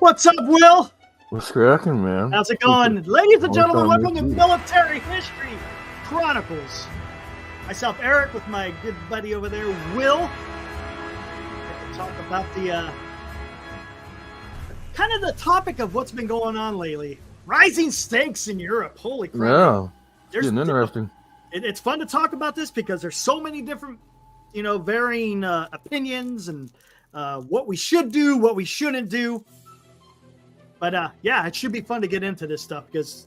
What's up, Will? What's cracking, man? How's it going? Ladies and gentlemen, Long welcome to time no see. Military History Chronicles. Myself, Eric, with my good buddy over there, Will. Get to talk about the kind of the topic of what's been going on lately. Rising stakes in Europe. Holy crap. Yeah, There's getting interesting. It's fun to talk about this because there's so many different, varying opinions and what we should do, what we shouldn't do. But yeah, it should be fun to get into this stuff because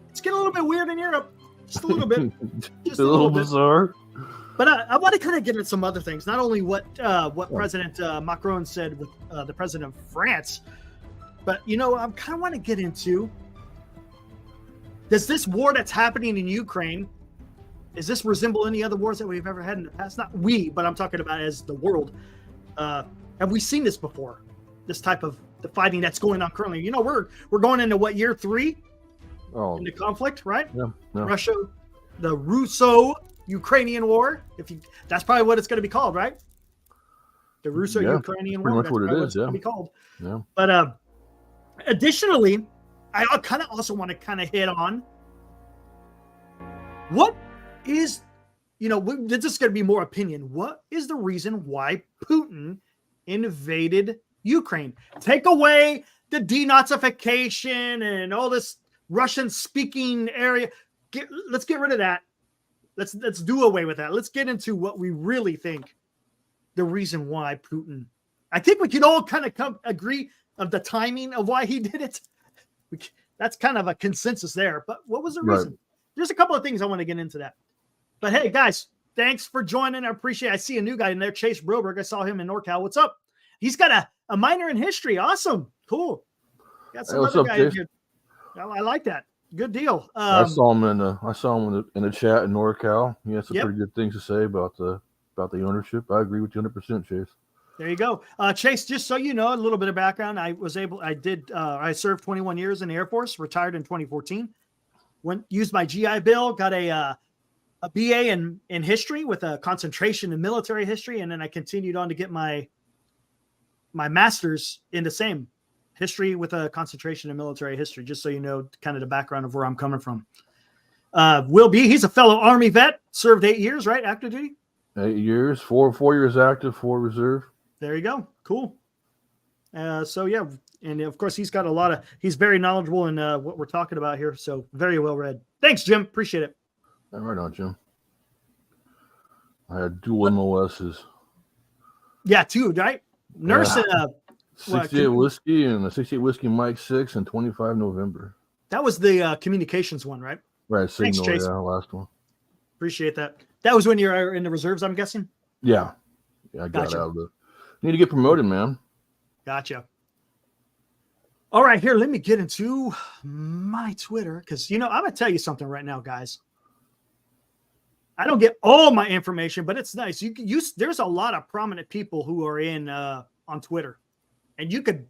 it's getting a little bit weird in Europe. Just a little bit. Just a little bizarre. But I want to kind of get into some other things. Not only what President Macron said with the president of France, but, I kind of want to get into, does this war that's happening in Ukraine, does this resemble any other wars that we've ever had in the past? Not we, but I'm talking about as the world. Have we seen this before? This type of the fighting that's going on currently. We're going into what, year 3 in the conflict, right? Yeah. Russia, the Russo-Ukrainian war. That's probably what it's going to be called, right? The Russo-Ukrainian war. Pretty much what it is. Going to be called. Yeah. But additionally, I kind of also want to kind of hit on what is, this is going to be more opinion. What is the reason why Putin invaded Ukraine? Take away the denazification and all this Russian-speaking area. Let's get rid of that. Let's do away with that. Let's get into what we really think the reason why Putin. I think we can all kind of agree of the timing of why he did it. That's kind of a consensus there. But what was the reason? Right. There's a couple of things I want to get into that. But hey, guys, thanks for joining. I appreciate it. I see a new guy in there, Chase Broberg. I saw him in NorCal. What's up? He's got a minor in history. Awesome. Cool. Got some other guy in here. I like that. Good deal. I saw him in the chat in NorCal. He had some pretty good things to say about the ownership. I agree with you 100%, Chase. There you go. Chase, just so you know, a little bit of background. I served 21 years in the Air Force, retired in 2014. Used my GI Bill, got a BA in history with a concentration in military history. And then I continued on to get my master's in the same history with a concentration in military history, just so you know kind of the background of where I'm coming from. Will B, he's a fellow Army vet, served 8 years, right? Active duty? 8 years, 4 years active, 4 reserve. There you go. Cool. So yeah. And of course he's got he's very knowledgeable in what we're talking about here. So very well read. Thanks, Jim. Appreciate it. Right on, Jim. I had dual MOSs. Yeah, 2, right? Nurse and 68 whiskey and a 68 whiskey Mike 6 and 25 November. That was the communications one, right? Right, signal. Thanks, Chase. Yeah, last one. Appreciate that. That was when you were in the reserves, I'm guessing. Yeah, I got out of it. Need to get promoted, man. Gotcha. All right, here, let me get into my Twitter because I'm gonna tell you something right now, guys. I don't get all my information, but it's nice. There's a lot of prominent people who are in on Twitter, and you could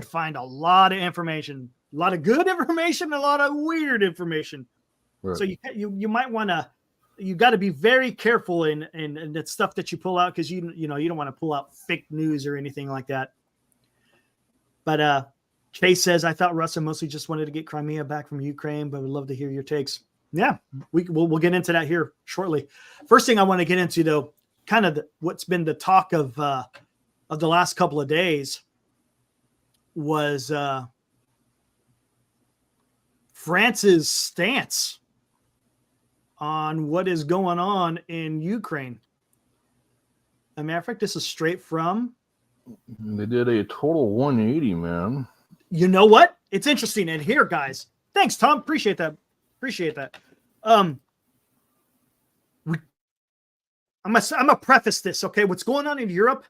find a lot of information, a lot of good information, a lot of weird information. Right. So you might want to. You got to be very careful in the stuff that you pull out because you don't want to pull out fake news or anything like that. But Chase says, I thought Russia mostly just wanted to get Crimea back from Ukraine, but would love to hear your takes. Yeah, we'll get into that here shortly. First thing I want to get into, though, kind of what's been the talk of the last couple of days was France's stance on what is going on in Ukraine. As a matter of fact, this is straight from. They did a total 180, man. You know what? It's interesting. And here, guys, thanks, Tom. Appreciate that. I'm gonna preface this, okay? What's going on in Europe?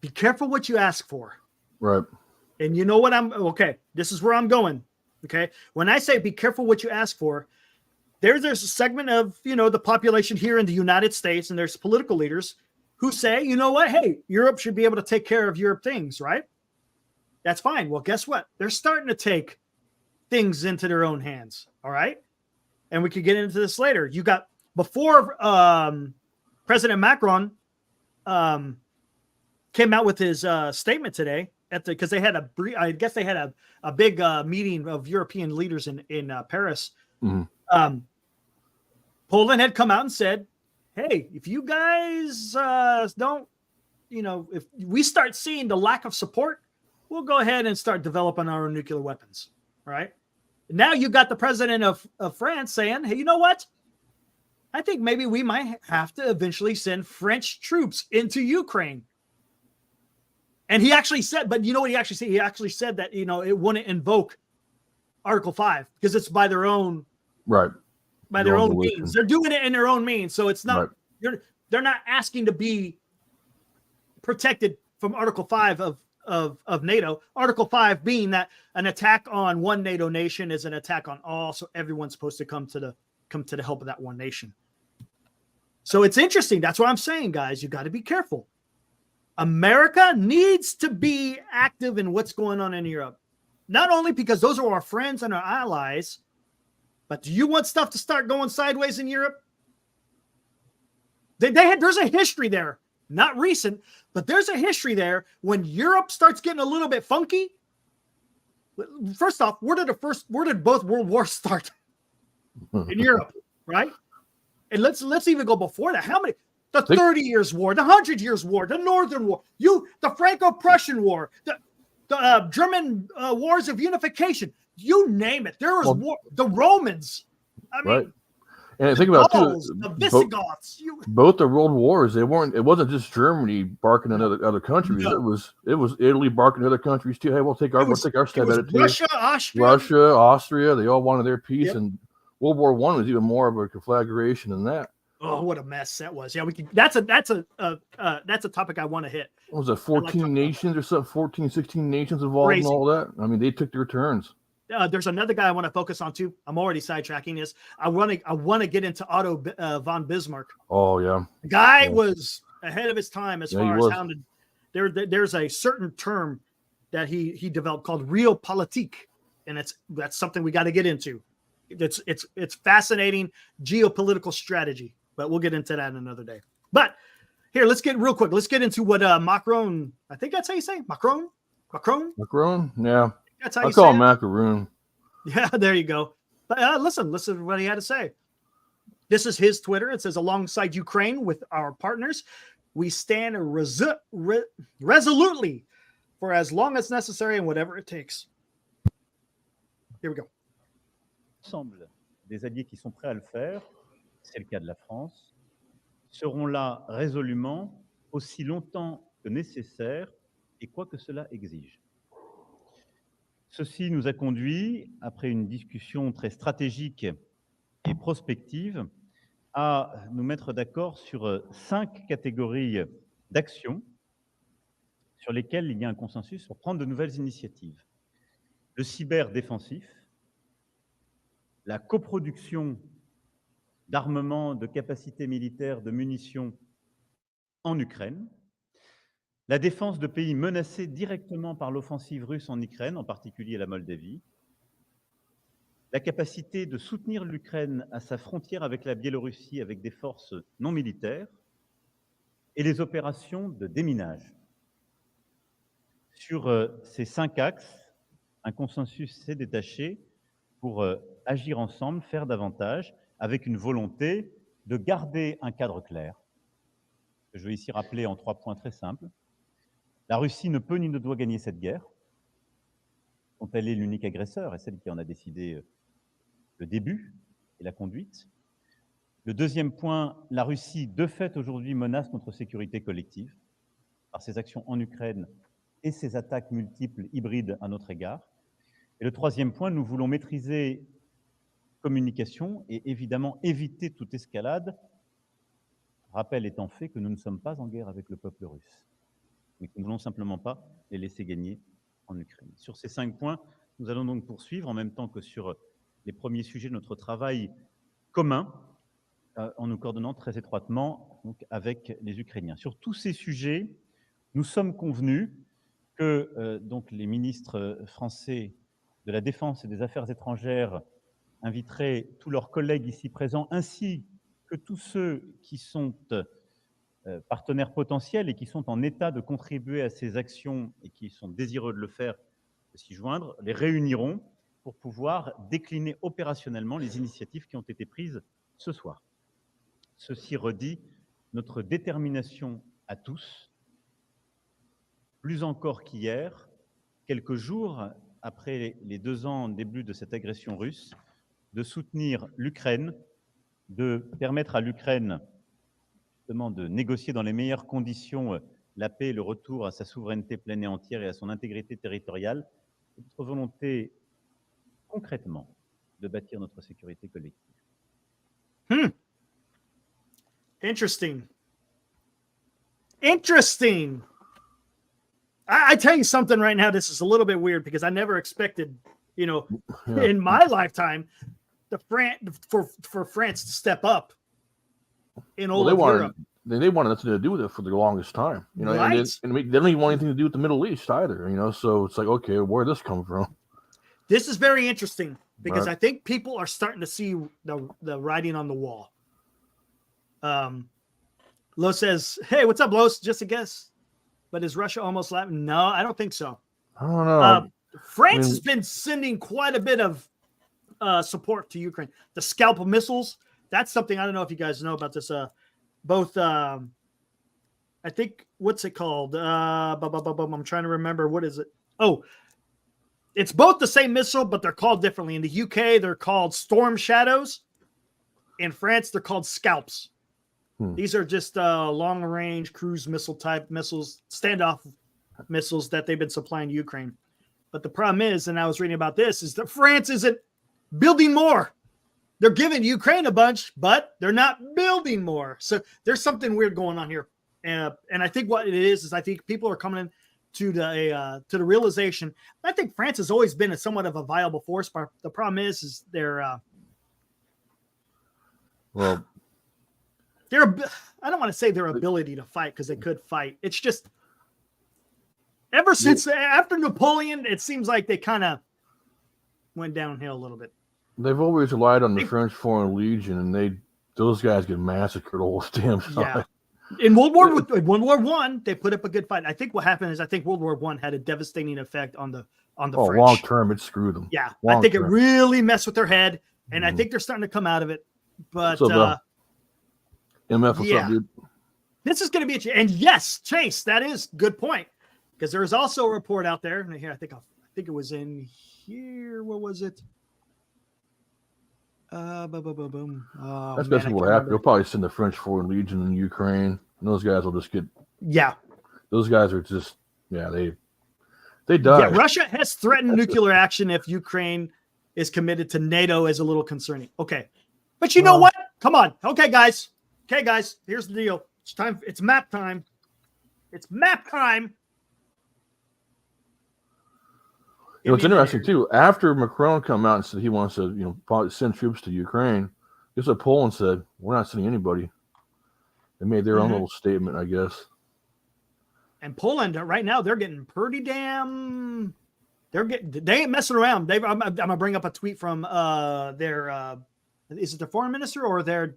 Be careful what you ask for. Right. And you know what this is where I'm going. Okay. When I say be careful what you ask for, there's a segment of, the population here in the United States, and there's political leaders who say, you know what? Hey, Europe should be able to take care of Europe things, right? That's fine. Well, guess what? They're starting to take things into their own hands. All right. And we could get into this later. You got before President Macron came out with his statement today, because they had I guess they had a big meeting of European leaders in Paris. Poland had come out and said, hey, if you guys don't, if we start seeing the lack of support, we'll go ahead and start developing our own nuclear weapons. All right. Now you got the president of France saying, hey, you know what? I think maybe we might have to eventually send French troops into Ukraine. And he actually said, but you know what he actually said? He actually said that, it wouldn't invoke Article 5 because it's by their own by their own means. They're doing it in their own means. So it's not, they're not asking to be protected from Article 5 of NATO. Article 5 being that an attack on one NATO nation is an attack on all. So everyone's supposed to come to the help of that one nation. So it's interesting. That's what I'm saying, guys. You got to be careful. America needs to be active in what's going on in Europe. Not only because those are our friends and our allies, but do you want stuff to start going sideways in Europe? There's a history there. Not recent, but there's a history there when Europe starts getting a little bit funky. First off, where did both world wars start? In Europe, right? And let's even go before that. How many? The 30 Years' War, the 100 Years' War, the Northern War, the Franco-Prussian War, the German wars of unification. You name it. There was war. The Romans. I mean, and think about Gauls, the Visigoths. Both the world wars. It wasn't just Germany barking at other countries. No. It was Italy barking at other countries too. Hey, we'll take our stab at it too. Russia, Austria. They all wanted their piece, and World War I was even more of a conflagration than that. Oh, what a mess that was! Yeah, we can. That's a topic I want to hit. What was it 14 nations or something? 14, 16 nations involved in all that. I mean, they took their turns. There's another guy I want to focus on too. I'm already sidetracking this. I want to get into Otto von Bismarck. Oh yeah, the guy was ahead of his time as far as hounded. There's a certain term that he developed called realpolitik, and that's something we got to get into. It's fascinating geopolitical strategy, but we'll get into that another day. But here, let's get real quick. Let's get into what Macron. I think that's how you say Macron. Yeah. That's how you call say him macaroon. Yeah, there you go. But listen to what he had to say. This is his Twitter. It says, alongside Ukraine with our partners, we stand resolutely for as long as necessary and whatever it takes. Here we go. Ensemble des alliés qui sont prêts à le faire, c'est le cas de la France, seront là résolument aussi longtemps que nécessaire et quoi que cela exige. Ceci nous a conduit, après une discussion très stratégique et prospective, à nous mettre d'accord sur 5 catégories d'actions sur lesquelles il y a un consensus pour prendre de nouvelles initiatives. Le cyberdéfensif, la coproduction d'armements, de capacités militaires, de munitions en Ukraine, la défense de pays menacés directement par l'offensive russe en Ukraine, en particulier la Moldavie, la capacité de soutenir l'Ukraine à sa frontière avec la Biélorussie avec des forces non militaires, et les opérations de déminage. Sur ces 5 axes, un consensus s'est détaché pour agir ensemble, faire davantage, avec une volonté de garder un cadre clair. Je vais ici rappeler en 3 points très simples. La Russie ne peut ni ne doit gagner cette guerre, dont elle est l'unique agresseur et celle qui en a décidé le début et la conduite. Le deuxième point, la Russie, de fait, aujourd'hui, menace notre sécurité collective par ses actions en Ukraine et ses attaques multiples hybrides à notre égard. Et le troisième point, nous voulons maîtriser communication et évidemment éviter toute escalade, rappel étant fait que nous ne sommes pas en guerre avec le peuple russe, mais que nous ne voulons simplement pas les laisser gagner en Ukraine. Sur ces 5 points, nous allons donc poursuivre, en même temps que sur les premiers sujets de notre travail commun, en nous coordonnant très étroitement donc, avec les Ukrainiens. Sur tous ces sujets, nous sommes convenus que donc, les ministres français de la Défense et des Affaires étrangères inviteraient tous leurs collègues ici présents, ainsi que tous ceux qui sont partenaires potentiels et qui sont en état de contribuer à ces actions et qui sont désireux de le faire, de s'y joindre, les réuniront pour pouvoir décliner opérationnellement les initiatives qui ont été prises ce soir. Ceci redit notre détermination à tous, plus encore qu'hier, quelques jours après les 2 ans début de cette agression russe, de soutenir l'Ukraine, de permettre à l'Ukraine justement de négocier dans les meilleures conditions la paix et le retour à sa souveraineté pleine et entière et à son intégrité territoriale, et notre volonté concrètement de bâtir notre sécurité collective. Interesting. Interesting. I tell you something right now, this is a little bit weird because I never expected, in my lifetime, for France to step up in all of Europe. They wanted nothing to do with it for the longest time, right. and they don't even want anything to do with the Middle East either, so it's like, okay, where did this come from? This is very interesting because right. I think people are starting to see the writing on the wall. Lo says, hey, what's up, Los? Just a guess. But is Russia almost laughing? No, I don't think so. I don't know. France has been sending quite a bit of support to Ukraine. The Scalp missiles, that's something, I don't know if you guys know about this. Both, I think, what's it called? I'm trying to remember. What is it? Oh, it's both the same missile, but they're called differently. In the UK, they're called Storm Shadows. In France, they're called Scalps. These are just long-range cruise missile type missiles, standoff missiles that they've been supplying Ukraine. But the problem is, and I was reading about this, is that France isn't building more. They're giving Ukraine a bunch, but they're not building more. So there's something weird going on here. And I think what it is I think people are coming in to the realization. I think France has always been somewhat of a viable force, but the problem is they're I don't want to say their ability to fight because they could fight. It's just ever since after Napoleon, it seems like they kind of went downhill a little bit. They've always relied on the French Foreign Legion, and those guys get massacred all the damn time. Yeah. In World War I, they put up a good fight. I think what happened is World War I had a devastating effect on the French. Long term, it screwed them. Yeah, I think it really messed with their head, and I think they're starting to come out of it. But MF, what's up, dude? This is going to be interesting. And yes, Chase, that is a good point. Because there is also a report out there. And here, I think it was in here. What was it? Boom. Oh, that's basically what happened. They'll probably send the French Foreign Legion in Ukraine. And those guys will just get. Yeah. Those guys are just. Yeah, they die. Yeah, Russia has threatened nuclear action if Ukraine is committed to NATO is a little concerning. Okay. But you know what? Come on. Okay, guys. Here's the deal. It's time. It's map time. It's map time. It's interesting too. After Macron come out and said he wants to, probably send troops to Ukraine, guess what Poland said? We're not sending anybody. They made their own little statement, I guess. And Poland right now, they're getting pretty damn. They ain't messing around. I'm gonna bring up a tweet from their. Is it the foreign minister or their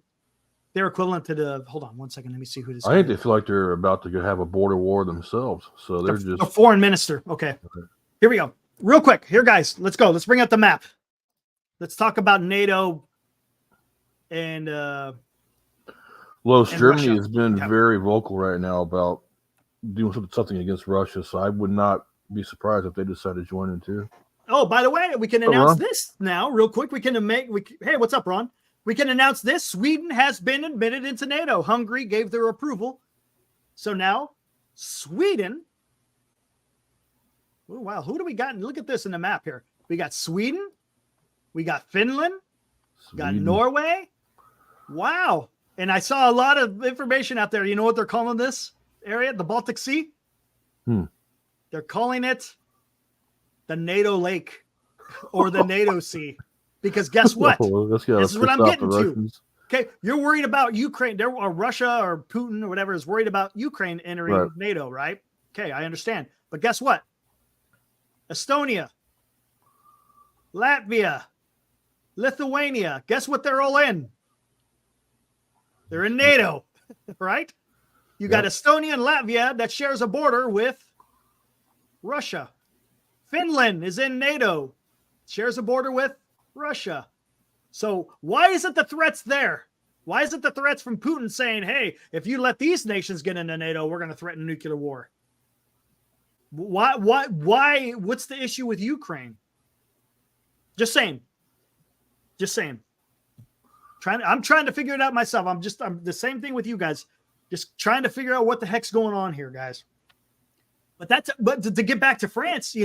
equivalent to the? Hold on one second. Let me see who this is. I think they feel like they're about to have a border war themselves. So they're just a foreign minister. Okay. Here we go. Real quick. Here, guys. Let's go. Let's bring up the map. Let's talk about NATO and Germany Russia. Has been very vocal right now about doing something against Russia. So I would not be surprised if they decide to join in too. Oh, by the way, we can announce this now real quick. Hey, what's up, Ron? We can announce this. Sweden has been admitted into NATO. Hungary gave their approval. So now Sweden. Oh, wow. Who do we got? Look at this in the map here. We got Sweden. We got Finland. Got Norway. Wow. And I saw a lot of information out there. You know what they're calling this area? The Baltic Sea? They're calling it the NATO Lake or the NATO Sea. Because guess what? This is what I'm getting to. Okay, you're worried about Ukraine. There, or Russia or Putin or whatever is worried about Ukraine entering NATO, right? Okay, I understand. But guess what? Estonia, Latvia, Lithuania. Guess what? They're all in. They're in NATO, right? You got Estonia and Latvia that shares a border with Russia. Finland is in NATO, shares a border with Russia. So why isn't the threats there? Why isn't the threats from Putin saying, hey, if you let these nations get into NATO, we're going to threaten nuclear war? Why? What's the issue with Ukraine? Just saying. I'm trying to figure it out myself. I'm the same thing with you guys. Just trying to figure out what the heck's going on here, guys. But to get back to France,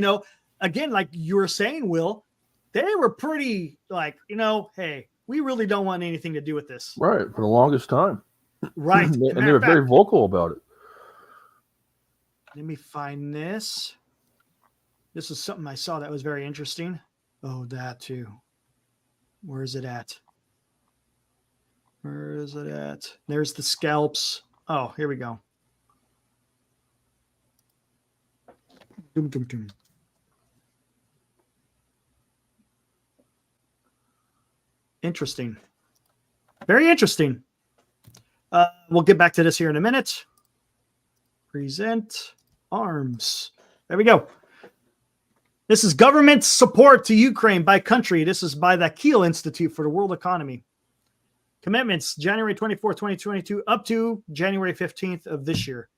again, like you were saying, Will, they were pretty like, hey, we really don't want anything to do with this. Right. For the longest time. Right. And they were very vocal about it. Let me find this. This is something I saw that was very interesting. Oh, that too. Where is it at? There's the scalps. Oh, here we go. Doom, doom, doom. Interesting. Very interesting. We'll get back to this here in a minute. Present arms. There we go. This is government support to Ukraine by country. This is by the Kiel Institute for the World Economy. Commitments, January 24th, 2022, up to January 15th of this year.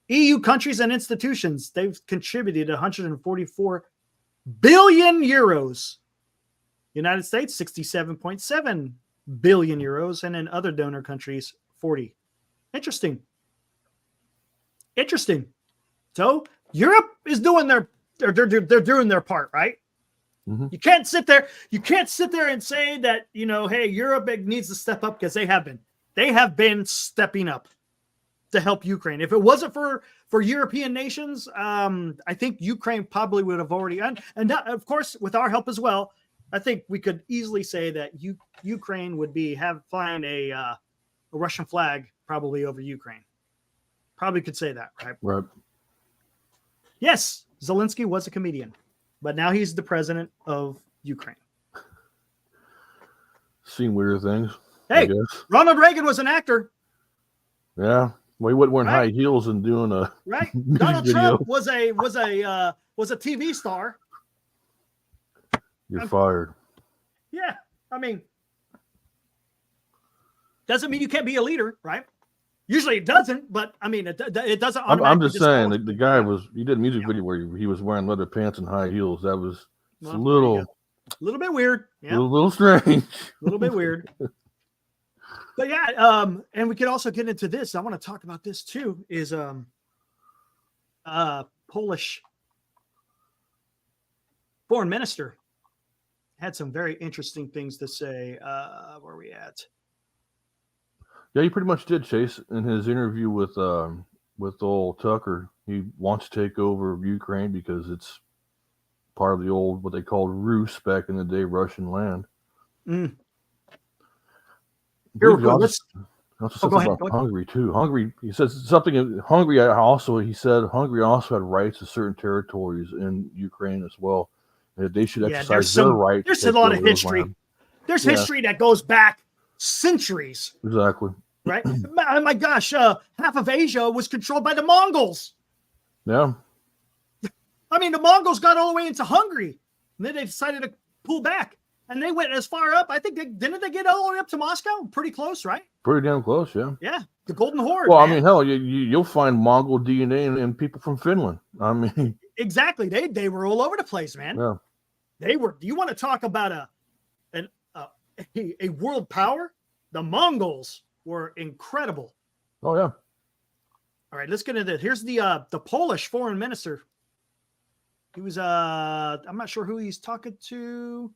EU countries and institutions, they've contributed 144 billion euros. United States, 67.7 billion euros. And in other donor countries, 40. Interesting. So Europe is doing they're doing their part, right? Mm-hmm. You can't sit there and say that, hey, Europe needs to step up, because they have been stepping up to help Ukraine. If it wasn't for European nations, I think Ukraine probably would have already, and not, of course, with our help as well, I think we could easily say that Ukraine would flying a Russian flag probably over Ukraine. Probably could say that, right? Right. Yes, Zelensky was a comedian, but now he's the president of Ukraine. Seen weirder things. Hey, Ronald Reagan was an actor. Yeah. Well, he wouldn't wear high heels and doing a right. Donald Trump was a TV star. You're fired. Yeah, I mean, doesn't mean you can't be a leader, right? Usually it doesn't, but I mean, it doesn't. I'm just saying the guy he did a music video where he was wearing leather pants and high heels. That was a little bit weird. Yeah, a little strange. A little bit weird. But yeah, and we could also get into this. I want to talk about this too. Is Polish foreign minister had some very interesting things to say. Where are we at? Yeah, he pretty much did, Chase, in his interview with old Tucker. He wants to take over Ukraine because it's part of the old, what they called Rus back in the day, Russian land. Mm. He also said something about Hungary too. Hungary, he says something in Hungary. He said Hungary also had rights to certain territories in Ukraine as well. And that they should exercise their rights. There's a lot of history. There's history that goes back centuries. Exactly. Right? Oh my gosh, half of Asia was controlled by the Mongols. Yeah. I mean, the Mongols got all the way into Hungary, and then they decided to pull back. And they went as far up. I think didn't they get all the way up to Moscow? Pretty close, right? Pretty damn close, yeah. Yeah, the Golden Horde. Well, man. I mean, hell, you'll find Mongol DNA in people from Finland. I mean, exactly. They were all over the place, man. Yeah. They were. Do you want to talk about a world power? The Mongols were incredible. Oh yeah. All right, let's get into this. Here's the Polish foreign minister. He was I'm not sure who he's talking to,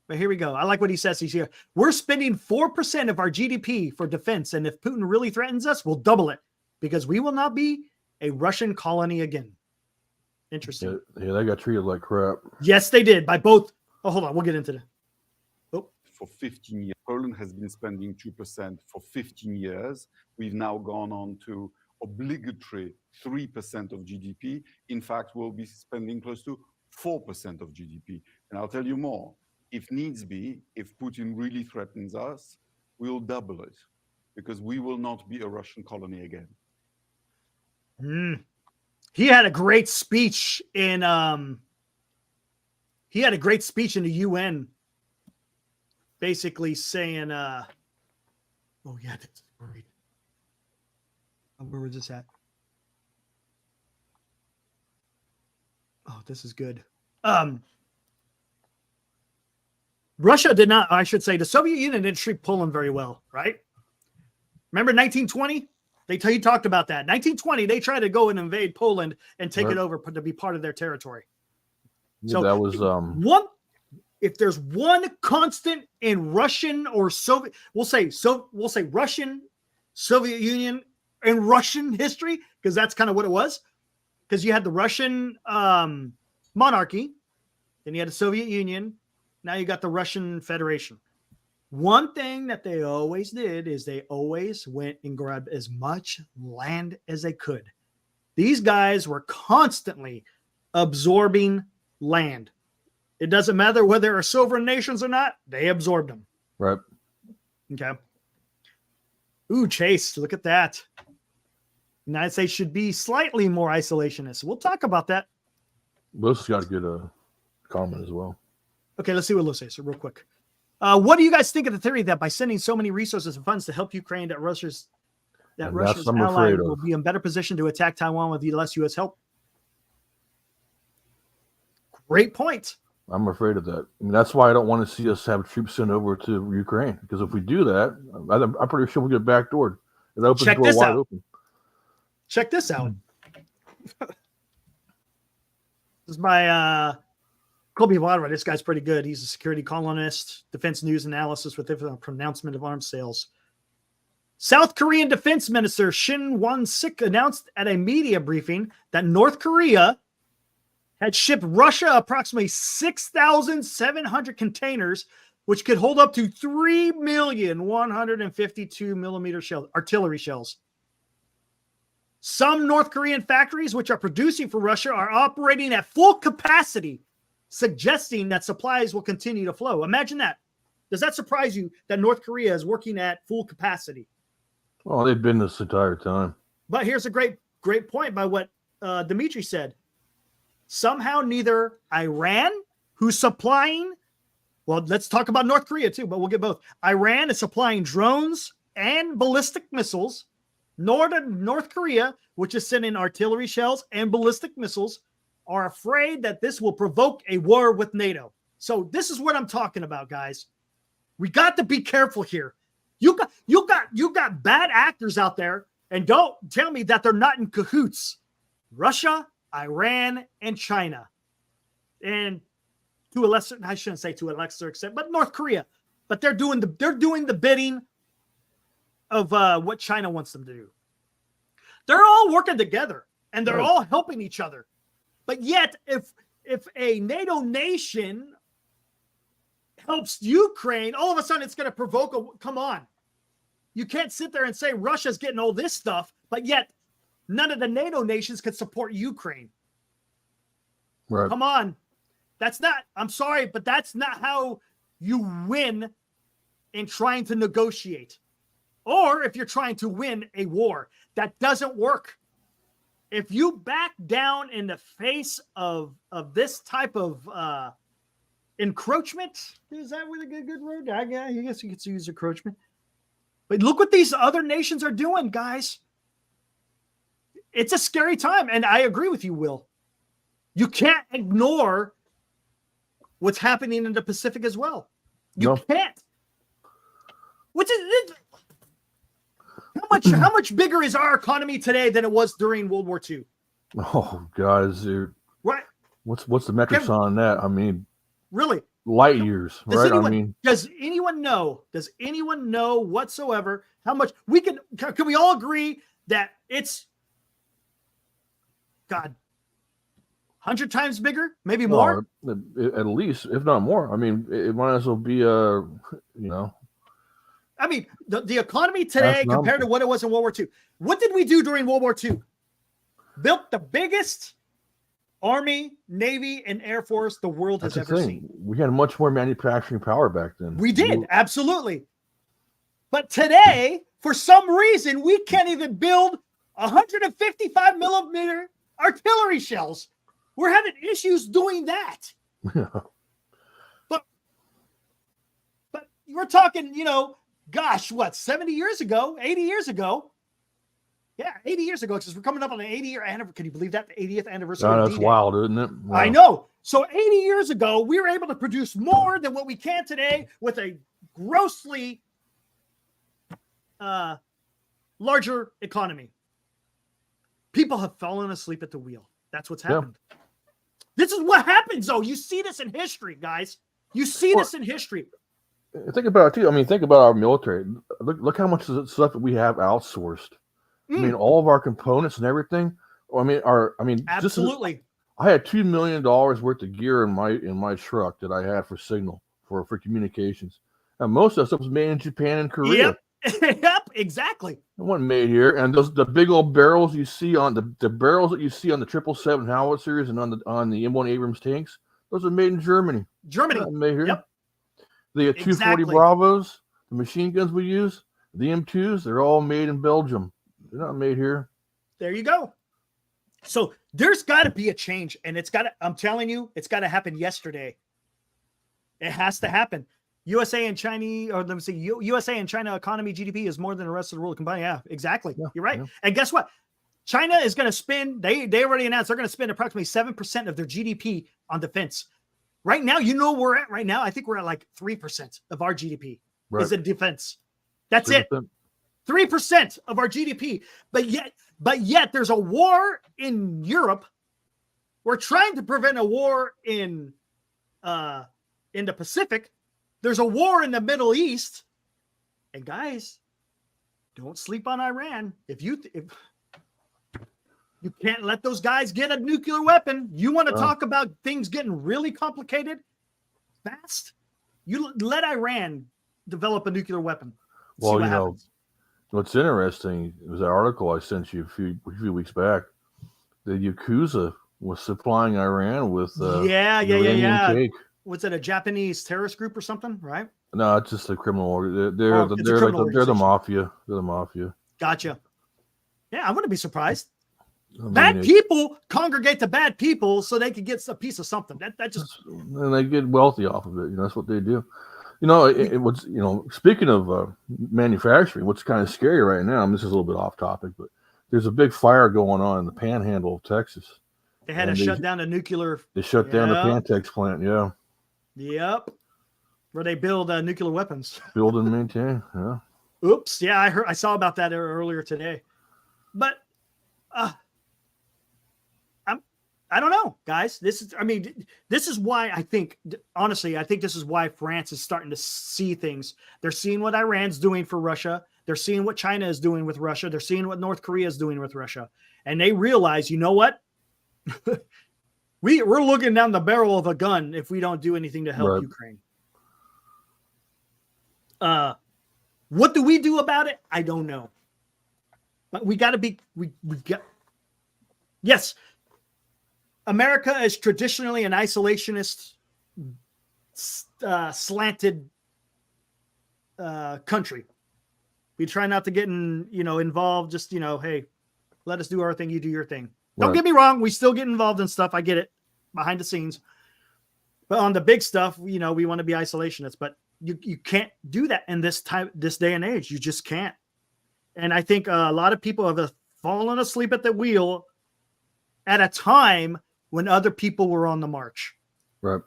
but here we go. I like what he says. He's here. We're spending 4% of our GDP for defense, and if Putin really threatens us, we'll double it because we will not be a Russian colony again. Interesting. Yeah, they got treated like crap. Yes, they did by both. Oh, hold on. We'll get into that. For 15 years. Poland has been spending 2% for 15 years. We've now gone on to obligatory 3% of GDP. In fact, we'll be spending close to 4% of GDP. And I'll tell you more. If needs be, if Putin really threatens us, we'll double it because we will not be a Russian colony again. He had a great speech in the UN, basically saying, oh yeah, that's great. Where was this at? Oh, this is good. Russia did not, I should say, the Soviet Union didn't treat Poland very well, right? Remember 1920? He talked about that. 1920, they tried to go and invade Poland and take it over to be part of their territory. Yeah, So that was if there's one constant in Russian or Soviet, we'll say Russian, Soviet Union, and Russian history, because that's kind of what it was. Because you had the Russian monarchy, then you had the Soviet Union, now you got the Russian Federation. One thing that they always did is they always went and grabbed as much land as they could. These guys were constantly absorbing land. It doesn't matter whether they're sovereign nations or not, they absorbed them. right. Okay. Ooh, Chase, look at that. The United States should be slightly more isolationist. We'll talk about that. Lewis got a good comment as well. Okay, let's see what Lewis says real quick. What do you guys think of the theory that by sending so many resources and funds to help Ukraine, that Russia's ally will be in better position to attack Taiwan with less U.S. help? Great point. I'm afraid of that. I mean, that's why I don't want to see us have troops sent over to Ukraine, because if we do that, I'm pretty sure we'll get backdoored. It opens the door wide open. Check this out. This is by Colby Vadra. This guy's pretty good. He's a security columnist, defense news analysis with a pronouncement of arms sales. South Korean Defense Minister Shin Won-sik announced at a media briefing that North Korea had shipped Russia approximately 6,700 containers, which could hold up to 3,152 millimeter artillery shells. Some North Korean factories, which are producing for Russia, are operating at full capacity, suggesting that supplies will continue to flow. Imagine that. Does that surprise you that North Korea is working at full capacity? Well, they've been this entire time. But here's a great point by what Dmitry said. Somehow neither Iran, who's supplying, well, let's talk about North Korea too, but we'll get both. Iran is supplying drones and ballistic missiles, nor did North Korea, which is sending artillery shells and ballistic missiles, are afraid that this will provoke a war with NATO. So this is what I'm talking about, guys. We got to be careful here. You got bad actors out there, and don't tell me that they're not in cahoots. Russia, Iran, and China, and to a lesser, I shouldn't say to a lesser extent, but North Korea. But they're doing the bidding of what China wants them to do. They're all working together and they're all helping each other. But yet, if a NATO nation helps Ukraine, all of a sudden it's going to provoke come on. You can't sit there and say Russia's getting all this stuff, but yet none of the NATO nations could support Ukraine. Right. Come on. I'm sorry, but that's not how you win in trying to negotiate. Or if you're trying to win a war, that doesn't work. If you back down in the face of this type of encroachment, is that really a good word? I guess you could use encroachment. But look what these other nations are doing, guys. It's a scary time, and I agree with you, Will. You can't ignore what's happening in the Pacific as well. You can't. How much bigger is our economy today than it was during World War II? Oh, guys, dude. Right. What's the metrics on that? I mean, really? Light years, right? Does anyone know whatsoever how much can we all agree that it's 100 times bigger, maybe more? At least, if not more. I mean, it might as well be I mean, the economy today compared to what it was in World War II. What did we do during World War II? Built the biggest Army, Navy, and Air Force the world has ever seen. We had much more manufacturing power back then. We did, absolutely. But today, for some reason, we can't even build 155 millimeter artillery shells. We're having issues doing that. But we're talking, gosh, what, 70 years ago, 80 years ago? Yeah, 80 years ago, because we're coming up on an 80-year anniversary. Can you believe that? The 80th anniversary of that's D-Day. wild, isn't it? Wow. I know. So 80 years ago, we were able to produce more than what we can today with a grossly larger economy. People have fallen asleep at the wheel. That's what's happened. Yeah. This is what happens, though. You see this in history, guys. You see this in history. Think about it, too. I mean, think about our military. Look how much of the stuff that we have outsourced. I mean, all of our components and everything. Absolutely. I had $2 million worth of gear in my truck that I had for signal for communications, and most of that stuff was made in Japan and Korea. Yep, exactly. It wasn't made here. And the big old barrels you see on the barrels that you see on the 777 howitzers and on the M1 Abrams tanks, those are made in Germany. They're not made here. Yep. The 240 Bravos, the machine guns we use, the M2s, they're all made in Belgium. They're not made here. There you go. So there's got to be a change, and I'm telling you, it's got to happen yesterday. It has to happen. USA and China economy GDP is more than the rest of the world combined. Yeah, exactly. Yeah, you're right. Yeah. And guess what? China is going to spend, they already announced they're going to spend approximately 7% of their GDP on defense. Right now, we're at right now, I think we're at like 3% of our GDP is in defense. That's 3%. It. 3% of our GDP. But yet there's a war in Europe. We're trying to prevent a war in the Pacific. There's a war in the Middle East. And guys, don't sleep on Iran. If you can't let those guys get a nuclear weapon. You want to talk about things getting really complicated fast? You let Iran develop a nuclear weapon. Well, what's interesting was that article I sent you a few weeks back. The Yakuza was supplying Iran with uranium cake. Was it a Japanese terrorist group or something? Right? No, it's just a criminal. They're the mafia. They're the mafia. Gotcha. Yeah, I wouldn't be surprised. Bad people congregate to bad people so they could get a piece of something. That just and they get wealthy off of it. That's what they do. Speaking of manufacturing, what's kind of scary right now, and this is a little bit off topic, but there's a big fire going on in the panhandle of Texas. They had to shut down a nuclear. They shut down the Pantex plant. Yeah. Yep. Where they build nuclear weapons. Build and maintain. Yeah. Oops. Yeah, I saw about that earlier today. But I don't know, guys. This is why I think, honestly, this is why France is starting to see things. They're seeing what Iran's doing for Russia. They're seeing what China is doing with Russia. They're seeing what North Korea is doing with Russia. And they realize, you know what? We're looking down the barrel of a gun if we don't do anything to help Ukraine. What do we do about it? I don't know. But we got to be, yes. America is traditionally an isolationist, slanted country. We try not to get involved. Just hey, let us do our thing. You do your thing. Don't get me wrong. We still get involved in stuff. I get it behind the scenes, but on the big stuff, we want to be isolationists. But you can't do that in this day and age. You just can't. And I think a lot of people have fallen asleep at the wheel at a time when other people were on the march. Right.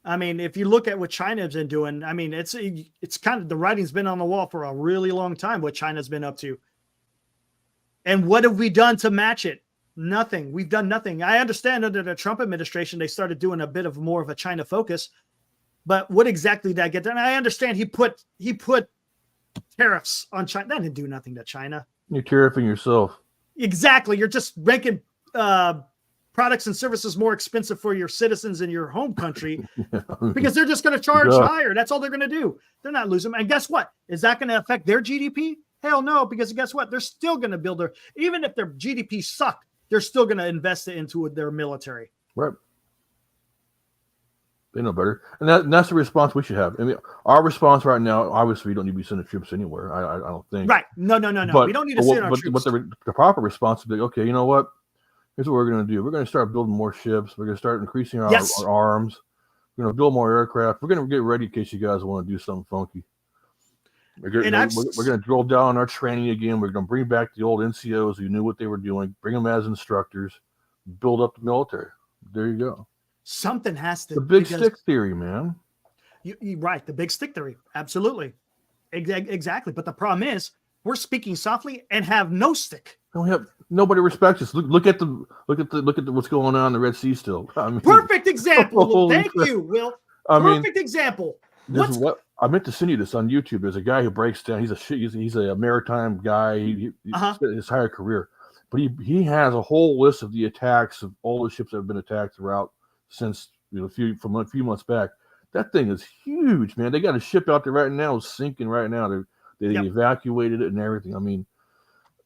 I mean, if you look at what China's been doing, I mean, it's kind of, the writing's been on the wall for a really long time, what China's been up to. And what have we done to match it? Nothing. We've done nothing. I understand under the Trump administration, they started doing a bit of more of a China focus, but what exactly did that get done? I understand he put tariffs on China. That didn't do nothing to China. You're tariffing yourself. Exactly. You're just making products and services more expensive for your citizens in your home country because they're just going to charge higher. That's all they're going to do. They're not losing. And guess what? Is that going to affect their GDP? Hell no, because guess what? They're still going to build even if their GDP sucked, they're still going to invest it into their military. Right. They know better, and that's the response we should have. I mean, our response right now, obviously, we don't need to be sending troops anywhere. I don't think. Right? No. But, We don't need to send our troops. But the proper response would be, okay, you know what? Here's what we're going to do. We're going to start building more ships. We're going to start increasing our arms. We're going to build more aircraft. We're going to get ready in case you guys want to do something funky. We're going to drill down on our training again. We're going to bring back the old NCOs who knew what they were doing, bring them as instructors, build up the military. There you go. Something has to. The big stick theory, man. You're right. The big stick theory. Absolutely. Exactly. But the problem is we're speaking softly and have no stick. Nobody respects us. Look at what's going on in the Red Sea still. I mean, perfect example. Thank you, Will. Perfect example. What I meant to send you this on YouTube. There's a guy who breaks down. He's a maritime guy. He spent his entire career, but he has a whole list of the attacks of all the ships that have been attacked throughout since a few months back. That thing is huge, man. They got a ship out there right now, sinking right now. They evacuated it and everything. I mean,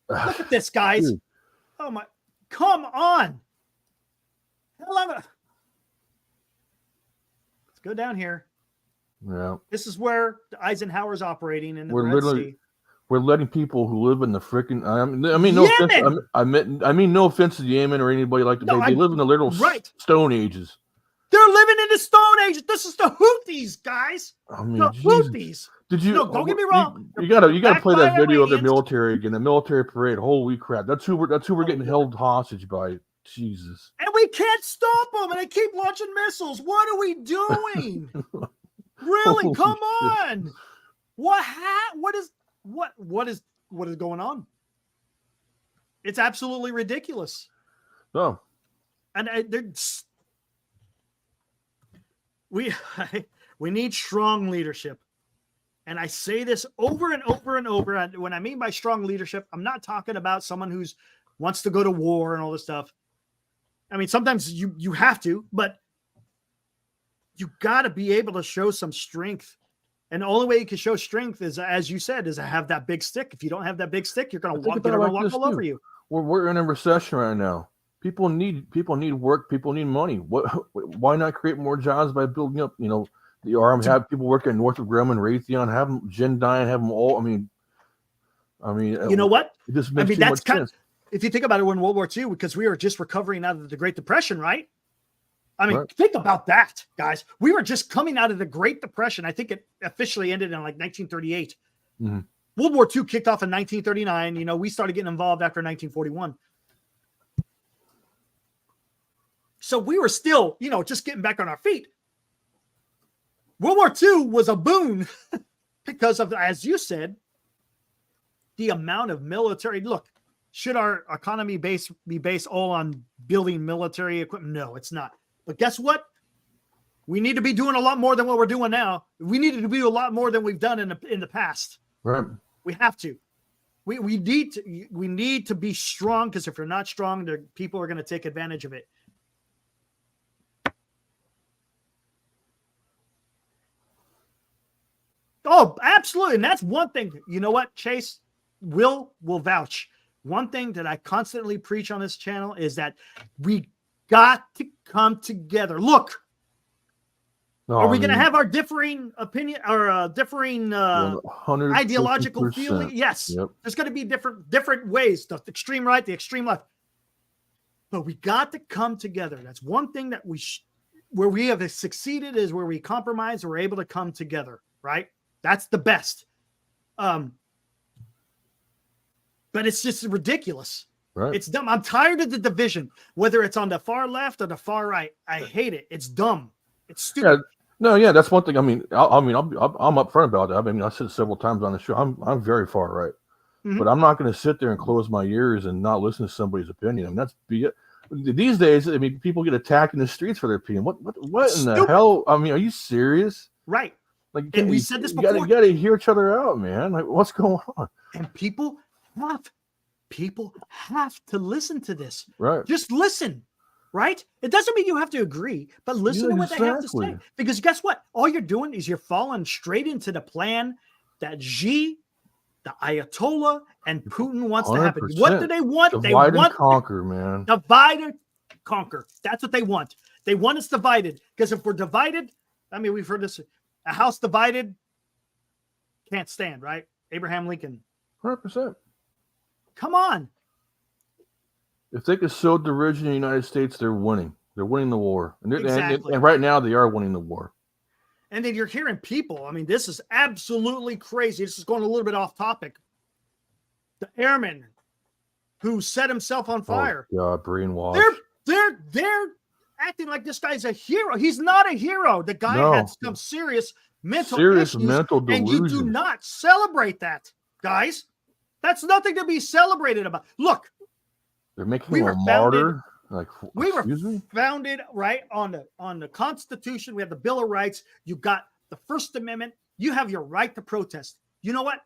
look at this, guys. Dude. Oh my! Come on. Let's go down here. Yeah. This is where Eisenhower's operating in the Red Sea. We're letting people who live in the freaking. I mean, no offense. I mean, no offense to Yemen or anybody like that. No, they live in the literal Stone Ages. They're living in the Stone Age. This is the Houthis, guys. I mean, the Houthis. Did you? No, don't get me wrong. You gotta play that video of the military again. The military parade. Holy crap! That's who we're getting held hostage by. Jesus. And we can't stop them, and they keep launching missiles. What are we doing? Really? Come on. What is going on? It's absolutely ridiculous. No. And we need strong leadership. And I say this over and over and over. And when I mean by strong leadership, I'm not talking about someone who's wants to go to war and all this stuff. I mean, sometimes you have to, but you got to be able to show some strength. And the only way you can show strength is, as you said, is to have that big stick. If you don't have that big stick, you're going to walk all over you. We're in a recession right now. People need work. People need money. Why not create more jobs by building up, the arm? Have people work at Northrop Grumman, Raytheon, have them Gendyne, have them all. I mean, you know what? It just makes too much sense. If you think about it, in World War II, because we were just recovering out of the Great Depression, right? I mean, Think about that, guys. We were just coming out of the Great Depression. I think it officially ended in like 1938. Mm-hmm. World War II kicked off in 1939. We started getting involved after 1941. So we were still, just getting back on our feet. World War II was a boon because of, as you said, the amount of military. Look, should our economy be based all on building military equipment? No, it's not. But guess what? We need to be doing a lot more than what we're doing now. We needed to do a lot more than we've done in the past. Right. We have to. We need to be strong, because if you're not strong, people are going to take advantage of it. Oh, absolutely. And that's one thing. You know what, Chase? Will vouch. One thing that I constantly preach on this channel is that we got to come together. Look, are we going to have our differing opinion or differing ideological feeling? Yes. Yep. There's going to be different ways, the extreme right, the extreme left. But we got to come together. That's one thing that where we have succeeded is where we compromise, we're able to come together, right? That's the best. But it's just ridiculous. Right. It's dumb. I'm tired of the division, whether it's on the far left or the far right. I hate it. It's dumb. It's stupid. That's one thing. I'm upfront about that. I said it several times on the show. I'm very far right, but I'm not going to sit there and close my ears and not listen to somebody's opinion. These days, people get attacked in the streets for their opinion. What in the hell? Are you serious? Right. And we said this before. You got to hear each other out, man. Like, what's going on? And people have to listen to this. Right. Just listen, right? It doesn't mean you have to agree, but listen to what they have to say. Because guess what? All you're doing is you're falling straight into the plan that Xi, the Ayatollah, and Putin wants 100%. To happen. What do they want? Divide and conquer, man. Divide and conquer. That's what they want. They want us divided. Because if we're divided, I mean, we've heard this. A house divided can't stand, right? Abraham Lincoln. 100%. Come on. If they could sow division in the United States, they're winning. They're winning the war. Exactly. And right now, they are winning the war. And then you're hearing people. I mean, this is absolutely crazy. This is going a little bit off topic. The airman who set himself on fire. Oh, God, brainwash. They're acting like this guy's a hero. He's not a hero. The guy had some serious mental issues, mental delusion. and you do not celebrate that, guys. That's nothing to be celebrated about. Look, they're making him a martyr. We were founded right on the Constitution. We have the Bill of Rights. You got the First Amendment. You have your right to protest. You know what?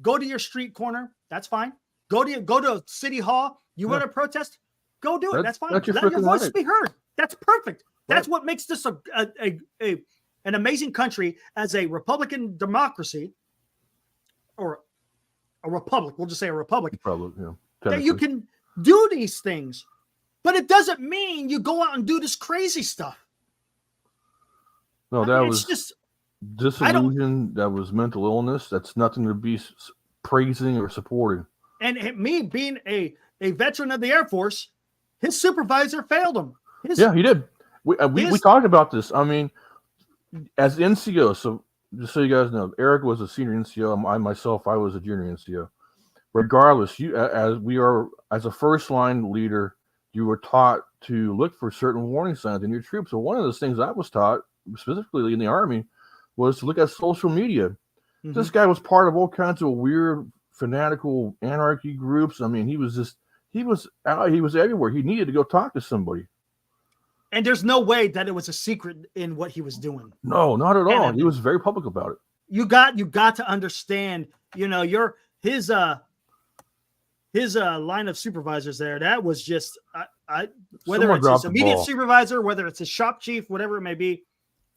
Go to your street corner. That's fine. Go to City Hall. You want to protest? Go do it. That's fine. Let your voice be heard. That's perfect. That's what makes this an amazing country as a Republican democracy, or a republic. We'll just say a republic. Republic, yeah. That you can do these things, but it doesn't mean you go out and do this crazy stuff. No, that was just disillusion. That was mental illness. That's nothing to be praising or supporting. And me being a veteran of the Air Force, his supervisor failed him. Yeah, he did. We talked about this. I mean, as NCO, so just so you guys know, Eric was a senior NCO. I was a junior NCO. Regardless, as a first line leader, you were taught to look for certain warning signs in your troops. So one of those things I was taught, specifically in the Army, was to look at social media. Mm-hmm. This guy was part of all kinds of weird, fanatical anarchy groups. I mean, he was everywhere. He needed to go talk to somebody. And there's no way that it was a secret in what he was doing. No, not at all. He was very public about it. You got to understand, his line of supervisors there, that was just whether it's his immediate supervisor, whether it's his shop chief, whatever it may be,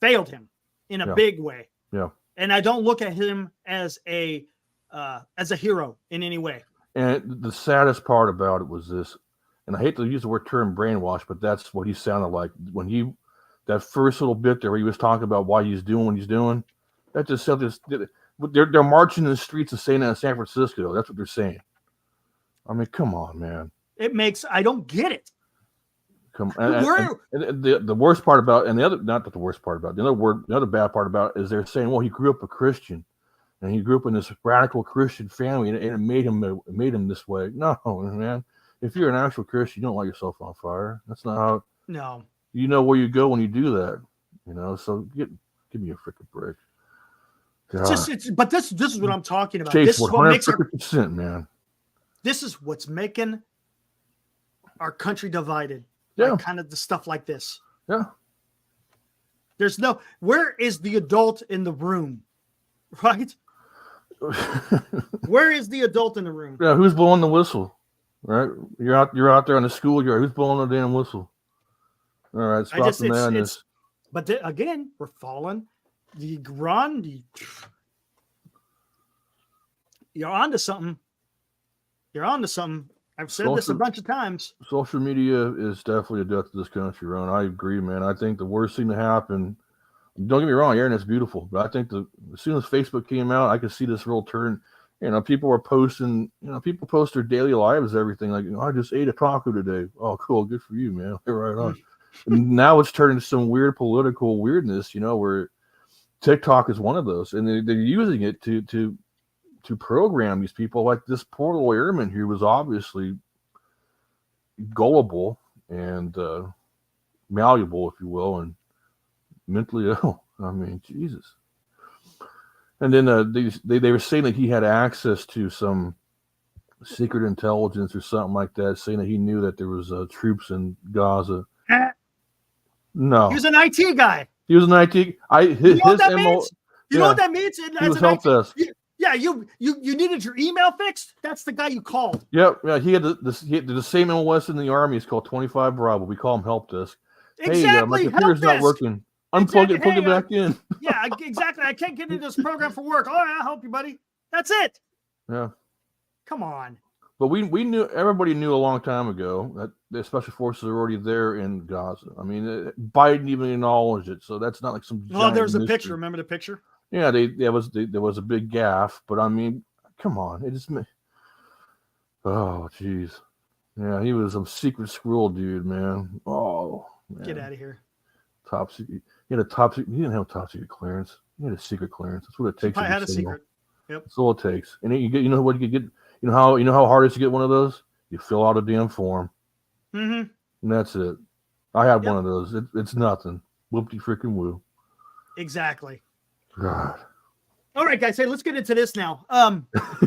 failed him in a big way. Yeah. And I don't look at him as a hero in any way. And the saddest part about it was this, and I hate to use the term brainwash, but that's what he sounded like when that first little bit there where he was talking about why he's doing what he's doing. That just something. They're marching in the streets and saying that in San Francisco. That's what they're saying. I mean, come on, man. I don't get it. And the worst part about, and the other, not the worst part about, the other bad part about it is they're saying, well, he grew up a Christian, and he grew up in this radical Christian family, and it made him this way. No, man. If you're an actual Christian, you don't light yourself on fire. That's not how. No. You know where you go when you do that. So give me a freaking break. But this is what I'm talking about. Chase, this is what makes man. This is what's making our country divided. Yeah. Like kind of the stuff like this. Yeah. Where is the adult in the room? Right? Where is the adult in the room? Yeah, who's blowing the whistle? Right? You're out there on the schoolyard. Who's blowing the damn whistle? All right, stop the madness. But again, we're falling. You're onto something. You're onto something. I've said this a bunch of times. Social media is definitely a death to this country, Ron. I agree, man. I think the worst thing to happen, don't get me wrong, Aaron, that's beautiful. But I think as soon as Facebook came out, I could see this real turn. People were posting, people post their daily lives, everything. Like, I just ate a taco today. Oh, cool. Good for you, man. Right on. And now it's turned into some weird political weirdness, where TikTok is one of those. And they're using it to program these people, like this poor little airman who was obviously gullible and malleable, if you will, and mentally ill. I mean, Jesus. And then they were saying that he had access to some secret intelligence or something like that, saying that he knew that there was troops in Gaza. No. He was an IT guy. He was an IT. You know what that means? You know what that means? He was help desk. Yeah, you needed your email fixed? That's the guy you called. Yep. Yeah, he had the same MOS in the Army. It's called 25 Bravo. We call him help desk. Exactly. Hey, my computer's not working. Unplug it, plug it back in. Yeah, exactly. I can't get into this program for work. Oh, I'll help you, buddy. That's it. Yeah. Come on. But we knew, everybody knew a long time ago that the special forces are already there in Gaza. I mean, Biden even acknowledged it, so that's not like some. Oh, there's a mystery. picture. Remember the picture? Yeah, there was a big gaffe, but I mean, come on, it just. Oh, jeez. Yeah, he was a secret squirrel dude, man. Oh, man. Get out of here. Top secret. He had a top secret. He didn't have a top secret clearance. He had a secret clearance. That's what it takes. I had a secret. Yep. That's all it takes. And you know what you get. You know how hard it is to get one of those. You fill out a damn form. Mm-hmm. And that's it. I had one of those. It's nothing. Whoopty freaking woo. Exactly. God. All right, guys. Hey, let's get into this now.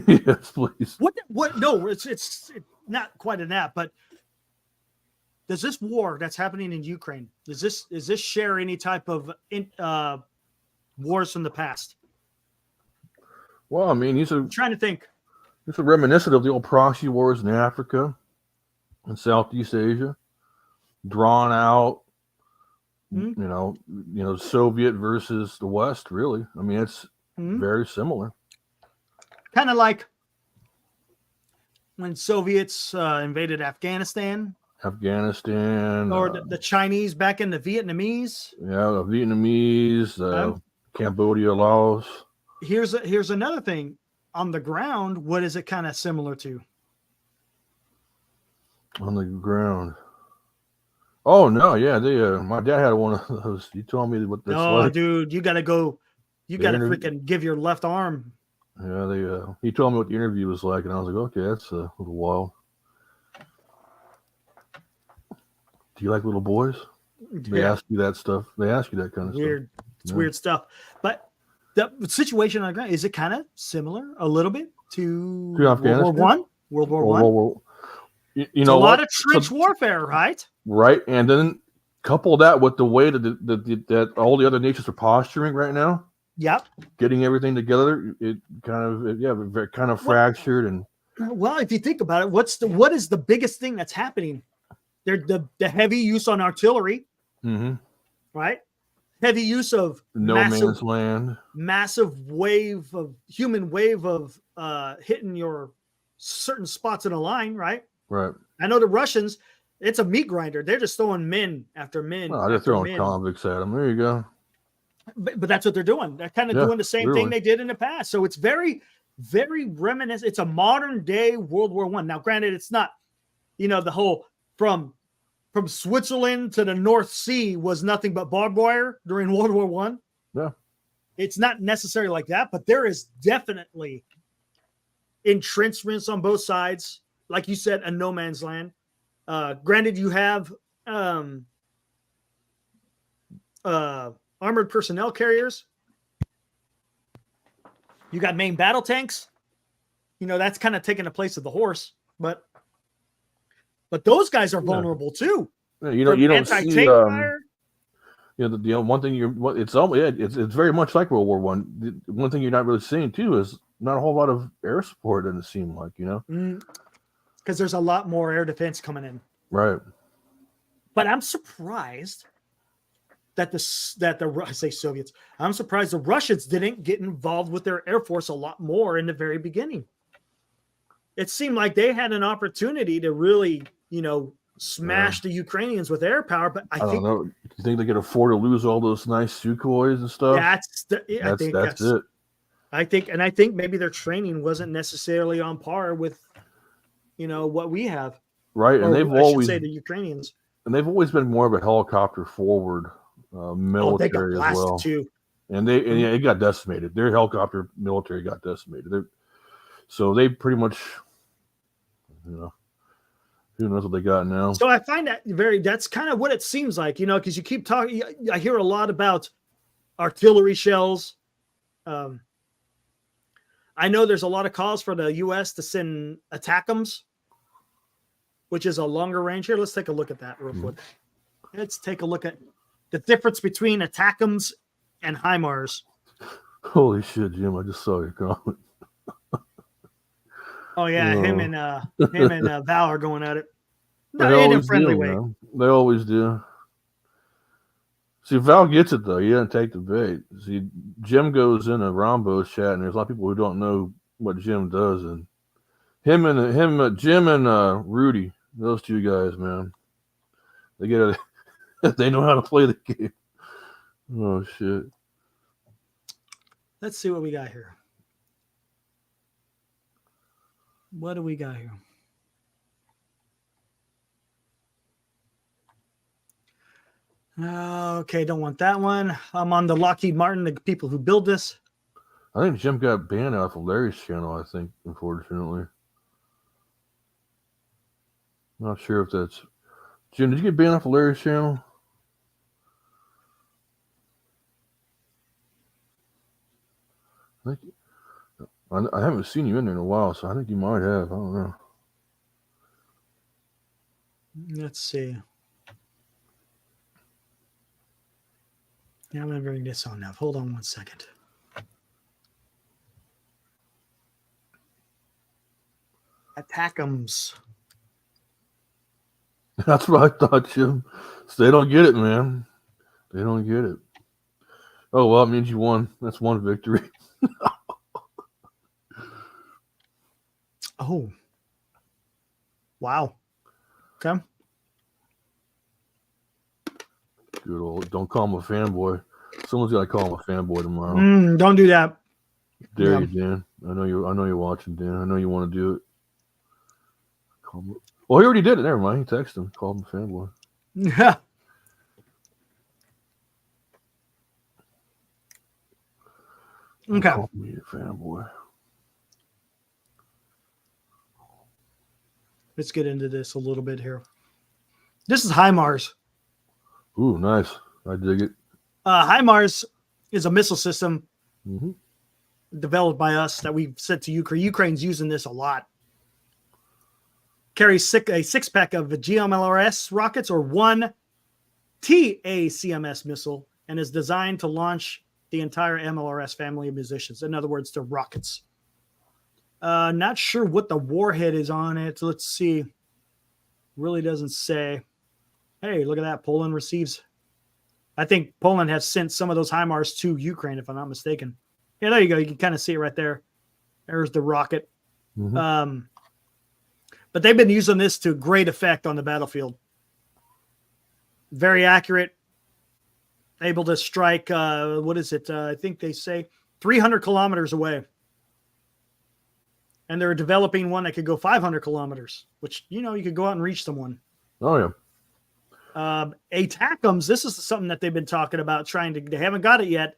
Yes, please. What? No, it's not quite a nap, but does this war that's happening in Ukraine, does this share any type of wars from the past? Well, I mean, I'm trying to think. It's reminiscent of the old proxy wars in Africa and Southeast Asia, drawn out. Mm-hmm. You know, Soviet versus the West. Really, I mean, it's very similar. Kind of like when Soviets invaded Afghanistan. Or the Chinese back in the Vietnamese. Yeah, the Vietnamese, Cambodia, Laos. Here's another thing. On the ground, what is it kind of similar to? On the ground. Oh no, yeah, my dad had one of those. You told me what that's like. Oh, dude, you gotta go. You gotta freaking give your left arm. Yeah, he told me what the interview was like, and I was like, okay, that's a little wild. Do you like little boys? They ask you that stuff. They ask you that kind of weird. stuff. It's weird stuff. But the situation on the ground, is it kind of similar a little bit to Afghanistan? World War One? You know, a lot of trench warfare, right? Right, and then couple that with the way that all the other nations are posturing right now. Yep. Getting everything together, it kind of fractured. And well, if you think about it, what is the biggest thing that's happening? They're the heavy use on artillery, right? Heavy use of man's land, massive human wave of hitting your certain spots in a line, right? Right. I know the Russians, it's a meat grinder. They're just throwing men after men. Oh, they're throwing convicts at them. There you go. But that's what they're doing. They're kind of doing the same thing they did in the past. So it's very, very reminiscent. It's a modern day World War I. Now, granted, it's not, the whole from Switzerland to the North Sea was nothing but barbed wire during World War I. Yeah. It's not necessarily like that, but there is definitely entrenchments on both sides. Like you said, a no man's land. Granted, you have armored personnel carriers. You got main battle tanks. That's kind of taking the place of the horse, but those guys are vulnerable too. You don't see fire. The one thing it's very much like World War I. The one thing you're not really seeing too is not a whole lot of air support. Doesn't seem like because there's a lot more air defense coming in. Right. But I'm surprised that I say Soviets. I'm surprised the Russians didn't get involved with their Air Force a lot more in the very beginning. It seemed like they had an opportunity to really, smash the Ukrainians with air power. But I think, don't know. You think they could afford to lose all those nice Sukhois and stuff? That's it. I think maybe their training wasn't necessarily on par with, what we have. Right, and they've always the Ukrainians, and they've always been more of a helicopter forward military as well. Too. And it got decimated. Their helicopter military got decimated. So they pretty much, who knows what they got now. So I find that's kind of what it seems like, because you keep talking. I hear a lot about artillery shells. I know there's a lot of calls for the U.S. to send ATACMS, which is a longer range. Here, let's take a look at that real quick. Let's take a look at the difference between ATACMS and HIMARS. Holy shit, Jim! I just saw your comment. Oh yeah, him and Val are going at it. No, in a friendly way. Man. They always do. See, Val gets it though. He doesn't take the bait. See, Jim goes in a Rombo's chat, and there's a lot of people who don't know what Jim does, and Jim and Rudy, those two guys, man. They get they know how to play the game. Oh shit. Let's see what we got here. What do we got here? Okay, don't want that one. I'm on the Lockheed Martin, the people who build this. I think Jim got banned off of Larry's channel, I think, unfortunately. Not sure if that's... Jim, did you get banned off of Larry's channel? I haven't seen you in there in a while, so I think you might have. I don't know. Let's see. Yeah, I'm going to bring this on now. Hold on one second. Attack'ems. That's what I thought, Jim. So they don't get it, man. They don't get it. Oh, well, it means you won. That's one victory. Oh. Wow. Okay. Good old. Don't call him a fanboy. Someone's got to call him a fanboy tomorrow. Don't do that. Dare you, Dan. I know you're watching, Dan. I know you want to do it. Well, he already did it. Never mind. He texted him. Called him a fanboy. Yeah. Okay. Call me a fanboy. Let's get into this a little bit here. This is HIMARS. Ooh, nice. I dig it. HIMARS is a missile system Mm-hmm. developed by us that we've sent to Ukraine. Ukraine's using this a lot. Carries a six-pack of GMLRS rockets or one TACMS missile and is designed to launch the entire MLRS family of munitions. In other words, the rockets. Not sure what the warhead is on it. Let's see. Really doesn't say. Hey, look at that. Poland receives. I think Poland has sent some of those HIMARS to Ukraine, if I'm not mistaken. Yeah, there you go. You can kind of see it right there. There's the rocket. Mm-hmm. But they've been using this to great effect on the battlefield. Very accurate. Able to strike, what is it? I think they say 300 kilometers away. And they're developing one that could go 500 kilometers, which, you could go out and reach someone. Oh, yeah. ATACMS, this is something that they've been talking about they haven't got it yet,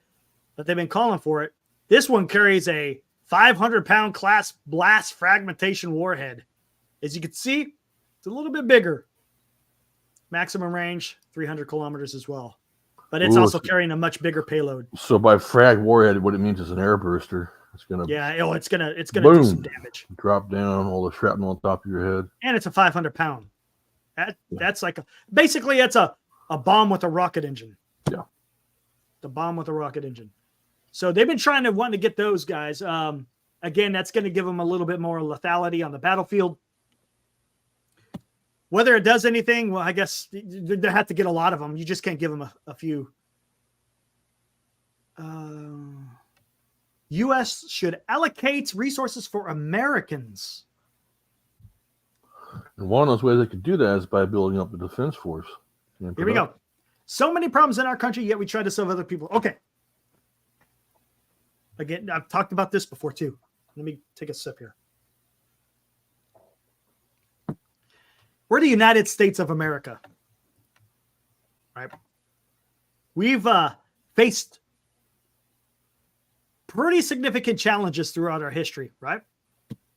but they've been calling for it. This one carries a 500-pound class blast fragmentation warhead. As you can see, it's a little bit bigger. Maximum range, 300 kilometers as well. But it's also carrying a much bigger payload. So by frag warhead, what it means is an air burster. It's gonna it's gonna do some damage. Drop down all the shrapnel on top of your head. And it's a 500-pound. That's like basically it's a bomb with a rocket engine. Yeah. The bomb with a rocket engine. So they've been wanting to get those guys. Again, that's going to give them a little bit more lethality on the battlefield. Whether it does anything, well, I guess they have to get a lot of them. You just can't give them a few. U.S. should allocate resources for Americans. And one of those ways they could do that is by building up the defense force. Here we go. So many problems in our country, yet we try to solve other people. Okay. Again, I've talked about this before too. Let me take a sip here. We're the United States of America. Right? We've faced pretty significant challenges throughout our history, right?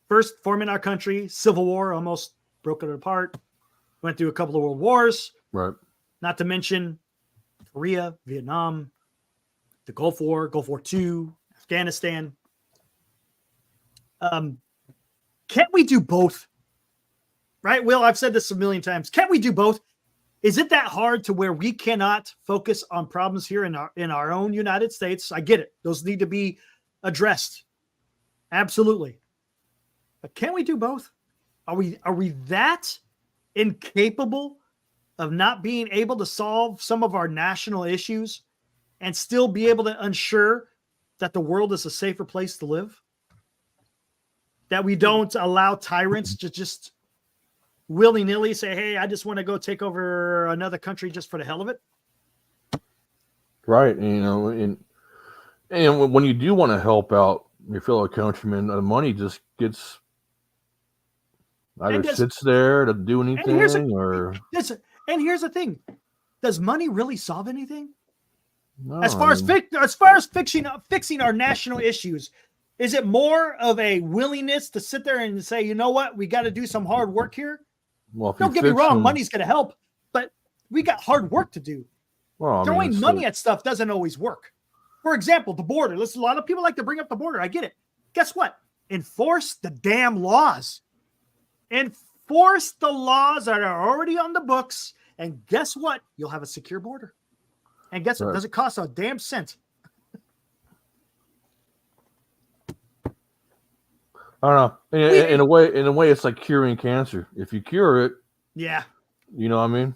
First, forming our country, Civil War, almost broke it apart. Went through a couple of world wars. Right. Not to mention Korea, Vietnam, the Gulf War, Gulf War II, Afghanistan. Can't we do both? Right, Will? I've said this a million times. Can't we do both? Is it that hard to where we cannot focus on problems here in our own United States? I get it. Those need to be addressed. Absolutely. But can we do both? Are we that incapable of not being able to solve some of our national issues and still be able to ensure that the world is a safer place to live? that we don't allow tyrants to just willy-nilly say, hey, I just want to go take over another country just for the hell of it. Right. And when you do want to help out your fellow countrymen, the money just gets either sits there to do anything and here's the thing. Does money really solve anything? No, As far as fixing our national issues, is it more of a willingness to sit there and say, you know what, we got to do some hard work here? Well, don't get me wrong, money's going to help, but we got hard work to do. Well, throwing money at stuff doesn't always work. For example, the border. Listen, a lot of people like to bring up the border. I get it. Guess what? Enforce the damn laws. Enforce the laws that are already on the books, and guess what? You'll have a secure border. And guess what? Does it cost a damn cent? I don't know. In a way, it's like curing cancer. If you cure it, yeah, you know what I mean.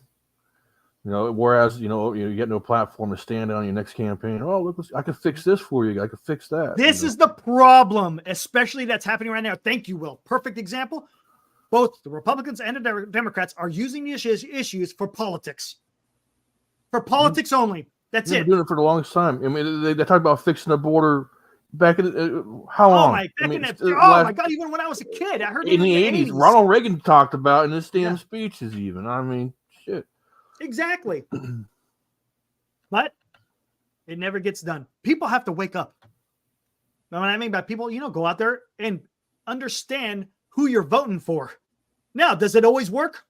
You know, whereas you get no platform to stand on your next campaign. Oh, look, I can fix this for you. I can fix that. This is the problem, especially that's happening right now. Thank you, Will. Perfect example. Both the Republicans and the Democrats are using these issues for politics. For politics only. That's it. They've been doing it for the longest time. I mean, they talk about fixing the border back in how long? My God! Even when I was a kid, I heard in the 80s. Ronald Reagan talked about in his damn speeches. Even I mean, shit. Exactly. But it never gets done. People have to wake up. You know what I mean by people? Go out there and understand who you're voting for. Now, does it always work?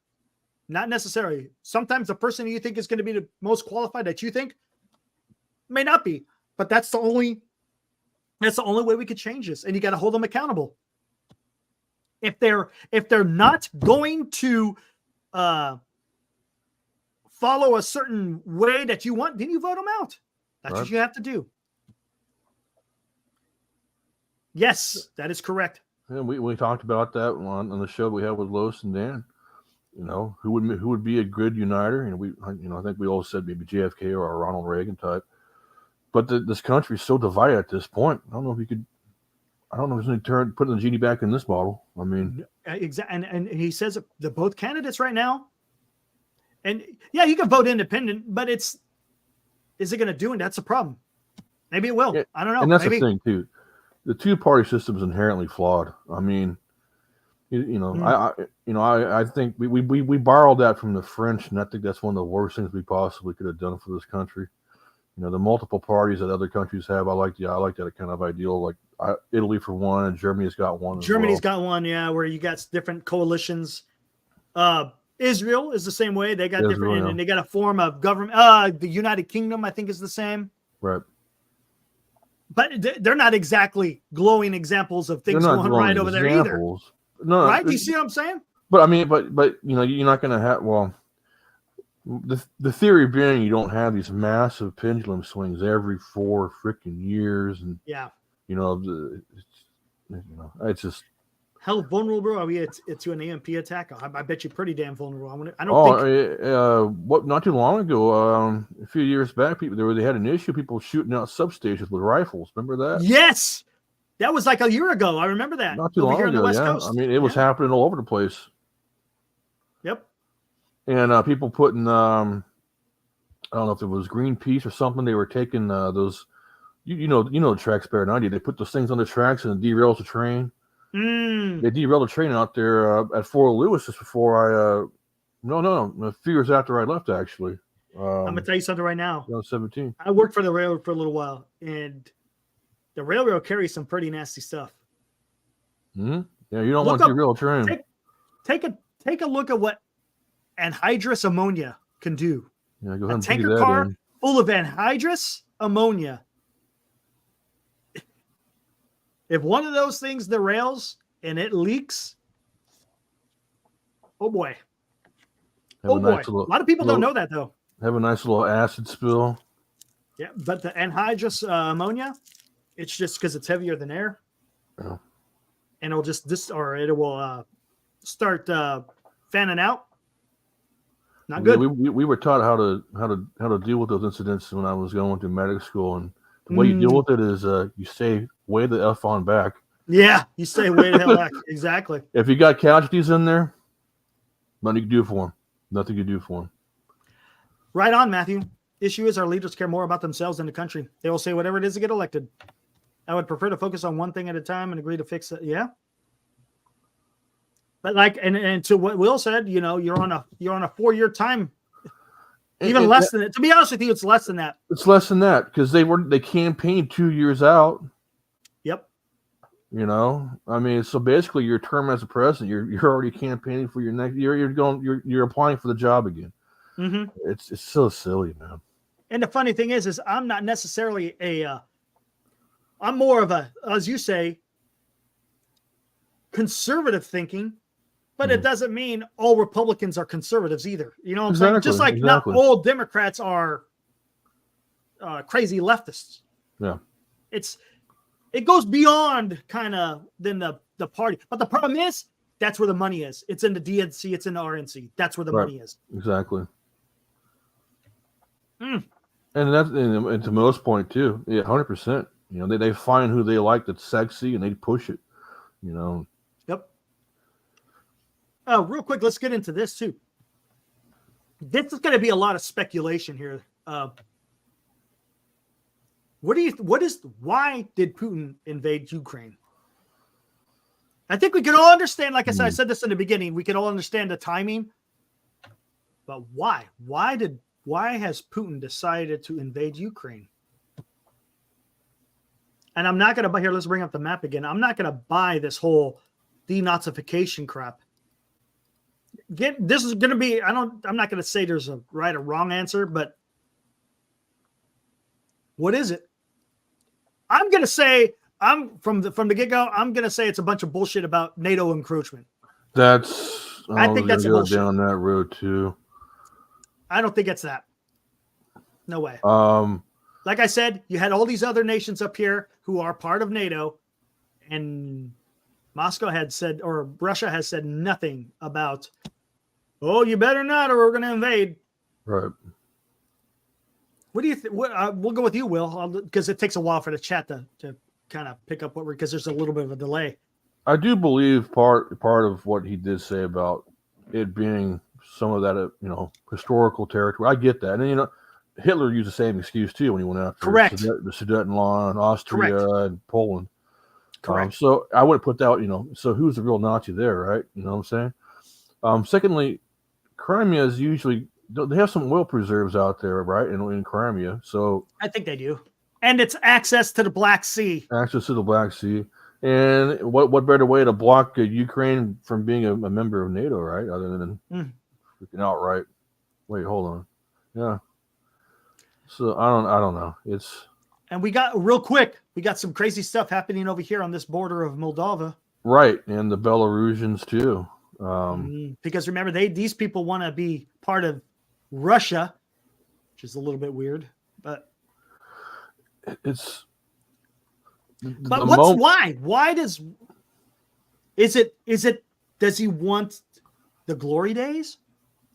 Not necessarily. Sometimes the person you think is going to be the most qualified that you think may not be, but that's the only way we could change this. And you got to hold them accountable. If they're not going to follow a certain way that you want, then you vote them out. That's what you have to do. Yes, that is correct. And we talked about that on the show we had with Lois and Dan. Who would be a good uniter? I think we all said maybe JFK or a Ronald Reagan type. But this country is so divided at this point. I don't know if there's any putting the genie back in this bottle. I mean, exactly. And he says that both candidates right now. And yeah, you can vote independent, but is it going to do? And that's a problem. Maybe it will. Yeah, I don't know. And that's the thing too. The two-party system is inherently flawed. I mean, I think we borrowed that from the French, and I think that's one of the worst things we possibly could have done for this country. The multiple parties that other countries have. I like that kind of ideal. Like Italy for one, and Germany's got one. Germany's got one, yeah, where you got different coalitions. Israel is the same way. They got different, and they got a form of government. The United Kingdom, I think, is the same. Right. But they're not exactly glowing examples of things going right over there either. No, right? Do you see what I'm saying? But I mean, but you're not going to have. Well, the theory being you don't have these massive pendulum swings every 4 freaking years, and it's just how vulnerable are we to an EMP attack? I bet you're pretty damn vulnerable. Not too long ago, a few years back, they had an issue. People shooting out substations with rifles. Remember that? Yes, that was like a year ago. I remember that. Not too long ago. Coast. I mean, it was happening all over the place. Yep. And people putting, I don't know if it was Greenpeace or something. They were taking those, the tracks better than I did. They put those things on the tracks and it derails the train. They derailed the train out there at Fort Lewis just before a few years after I left, actually. I'm going to tell you something right now. 17. I worked for the railroad for a little while, and the railroad carries some pretty nasty stuff. Mm-hmm. Yeah, you don't want to derail a train. Take a look at what anhydrous ammonia can do. Yeah, go ahead and tanker car full of anhydrous ammonia. If one of those things derails and it leaks, oh boy. A lot of people don't know that, though. Have a nice little acid spill. Yeah, but the anhydrous ammonia, it's just because it's heavier than air. Yeah. And it'll it will start fanning out. Not good. We were taught how to deal with those incidents when I was going to medical school, and the way you deal with it is you say way the F on back, Yeah, you stay way the hell back. Exactly. If you got casualties in there, nothing you can do for them. Nothing you can do for them. Right on, Matthew. Issue is our leaders care more about themselves than the country. They will say whatever it is to get elected. I would prefer to focus on one thing at a time and agree to fix it. Yeah. But like, and to what Will said, you know, you're on a 4-year time. Even less than it. To be honest with you, it's less than that. It's less than that because they campaigned 2 years out. Yep. You know, I mean, so basically, your term as a president, you're already campaigning for your next. You're applying for the job again. Mm-hmm. It's so silly, man. And the funny thing is I'm not necessarily I'm more of a, as you say, conservative thinking. But it doesn't mean all Republicans are conservatives either. You know what I'm saying? Just like not all Democrats are crazy leftists. Yeah. It goes beyond kind of than the party. But the problem is that's where the money is. It's in the DNC. It's in the RNC. That's where the money is. Exactly. And that's and to Mill's point too. Yeah, 100%. You know, they find who they like that's sexy and they push it. You know. Yep. Real quick, let's get into this too. This is going to be a lot of speculation here. Why did Putin invade Ukraine? I think we can all understand, like I said this in the beginning, we can all understand the timing. But why? Why has Putin decided to invade Ukraine? And I'm not going to, here, let's bring up the map again. I'm not going to buy this whole denazification crap. This is going to be, I'm not going to say there's a right or wrong answer, but what is it? I'm going to say, from the get-go, I'm going to say it's a bunch of bullshit about NATO encroachment. I think that's go bullshit. down that road too. I don't think it's that. No way. Like I said, you had all these other nations up here who are part of NATO, and Moscow had said, or Russia has said nothing about, oh, you better not, or we're going to invade. Right. What do you think? We'll go with you, Will, because it takes a while for the chat to kind of pick up because there's a little bit of a delay. I do believe part of what he did say about it being some of that, historical territory. I get that. And, Hitler used the same excuse, too, when he went after Correct. the Sudetenland, Austria, Correct. and Poland. Correct. So I wouldn't put that, so who's the real Nazi there, right? You know what I'm saying? Secondly, Crimea is usually, they have some oil preserves out there, right, in Crimea. So I think they do. And it's access to the Black Sea. Access to the Black Sea. And what better way to block Ukraine from being a member of NATO, right? Other than freaking outright. Wait, hold on. Yeah. So I don't know. And we got some crazy stuff happening over here on this border of Moldova. Right, and the Belarusians too. Because remember, these people want to be part of Russia, which is a little bit weird, but it's. But why? Why does he want the glory days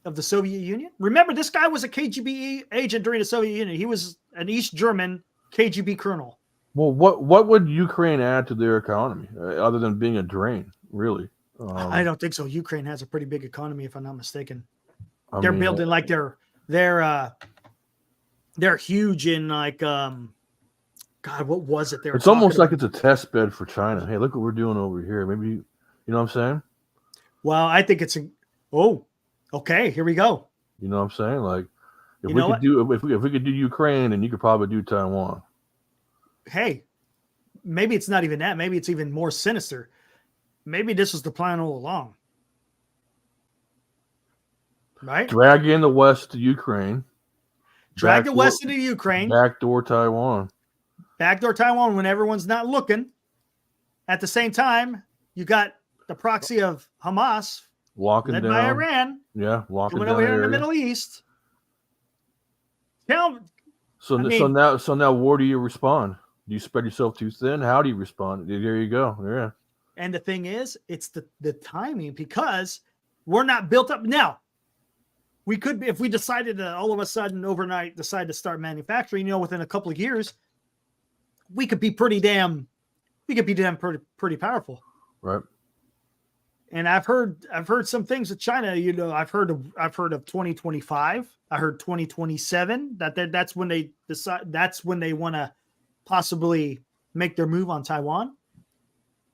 of the Soviet Union? Remember, this guy was a KGB agent during the Soviet Union. He was an East German KGB colonel. Well, what would Ukraine add to their economy other than being a drain? Really, I don't think so. Ukraine has a pretty big economy, if I'm not mistaken. They're building like they're huge in like God, what was it? It's almost like it's a test bed for China. Hey, look what we're doing over here. Maybe you know what I'm saying? Well, I think it's okay. Here we go. You know what I'm saying? Like if we could do Ukraine, then you could probably do Taiwan. Hey, maybe it's not even that. Maybe it's even more sinister. Maybe this was the plan all along. Right? Drag in the West to Ukraine. Drag the West into Ukraine. Backdoor Taiwan. Backdoor Taiwan when everyone's not looking. At the same time, you got the proxy of Hamas led by Iran. Yeah, locking coming down over here in area. the Middle East. So now, where do you respond? Do you spread yourself too thin? How do you respond? There you go. Yeah. And the thing is, it's the timing because we're not built up now. We could be, if we decided to all of a sudden overnight decide to start manufacturing, within a couple of years, we could be pretty damn he could be damn pretty powerful. Right. And I've heard some things with China. You know, I've heard of 2025. I heard 2027. That's when they decide. That's when they want to possibly make their move on Taiwan.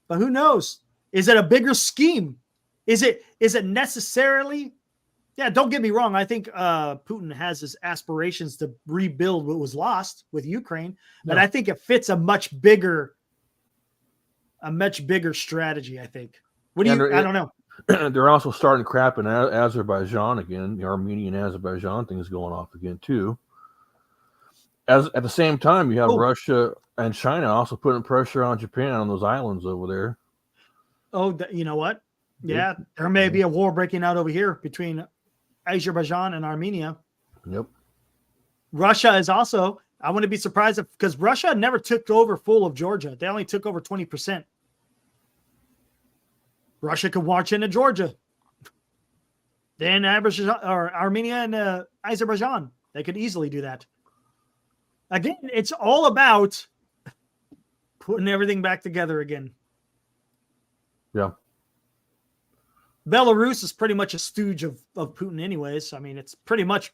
But who knows? Is it a bigger scheme? Is it necessarily? Yeah, don't get me wrong. I think Putin has his aspirations to rebuild what was lost with Ukraine, but I think it fits a much bigger strategy. I think. What do you? I don't know. They're also starting crap in Azerbaijan again. The Armenian-Azerbaijan thing is going off again too. At the same time, you have Russia and China also putting pressure on Japan on those islands over there. Oh, you know what? Yeah, there may be a war breaking out over here between Azerbaijan and Armenia. Yep. Russia is also. I wouldn't be surprised because Russia never took over full of Georgia. They only took over 20%. Russia could march into Georgia. Then Armenia and Azerbaijan, they could easily do that. Again, it's all about putting everything back together again. Yeah. Belarus is pretty much a stooge of Putin anyways. I mean, it's pretty much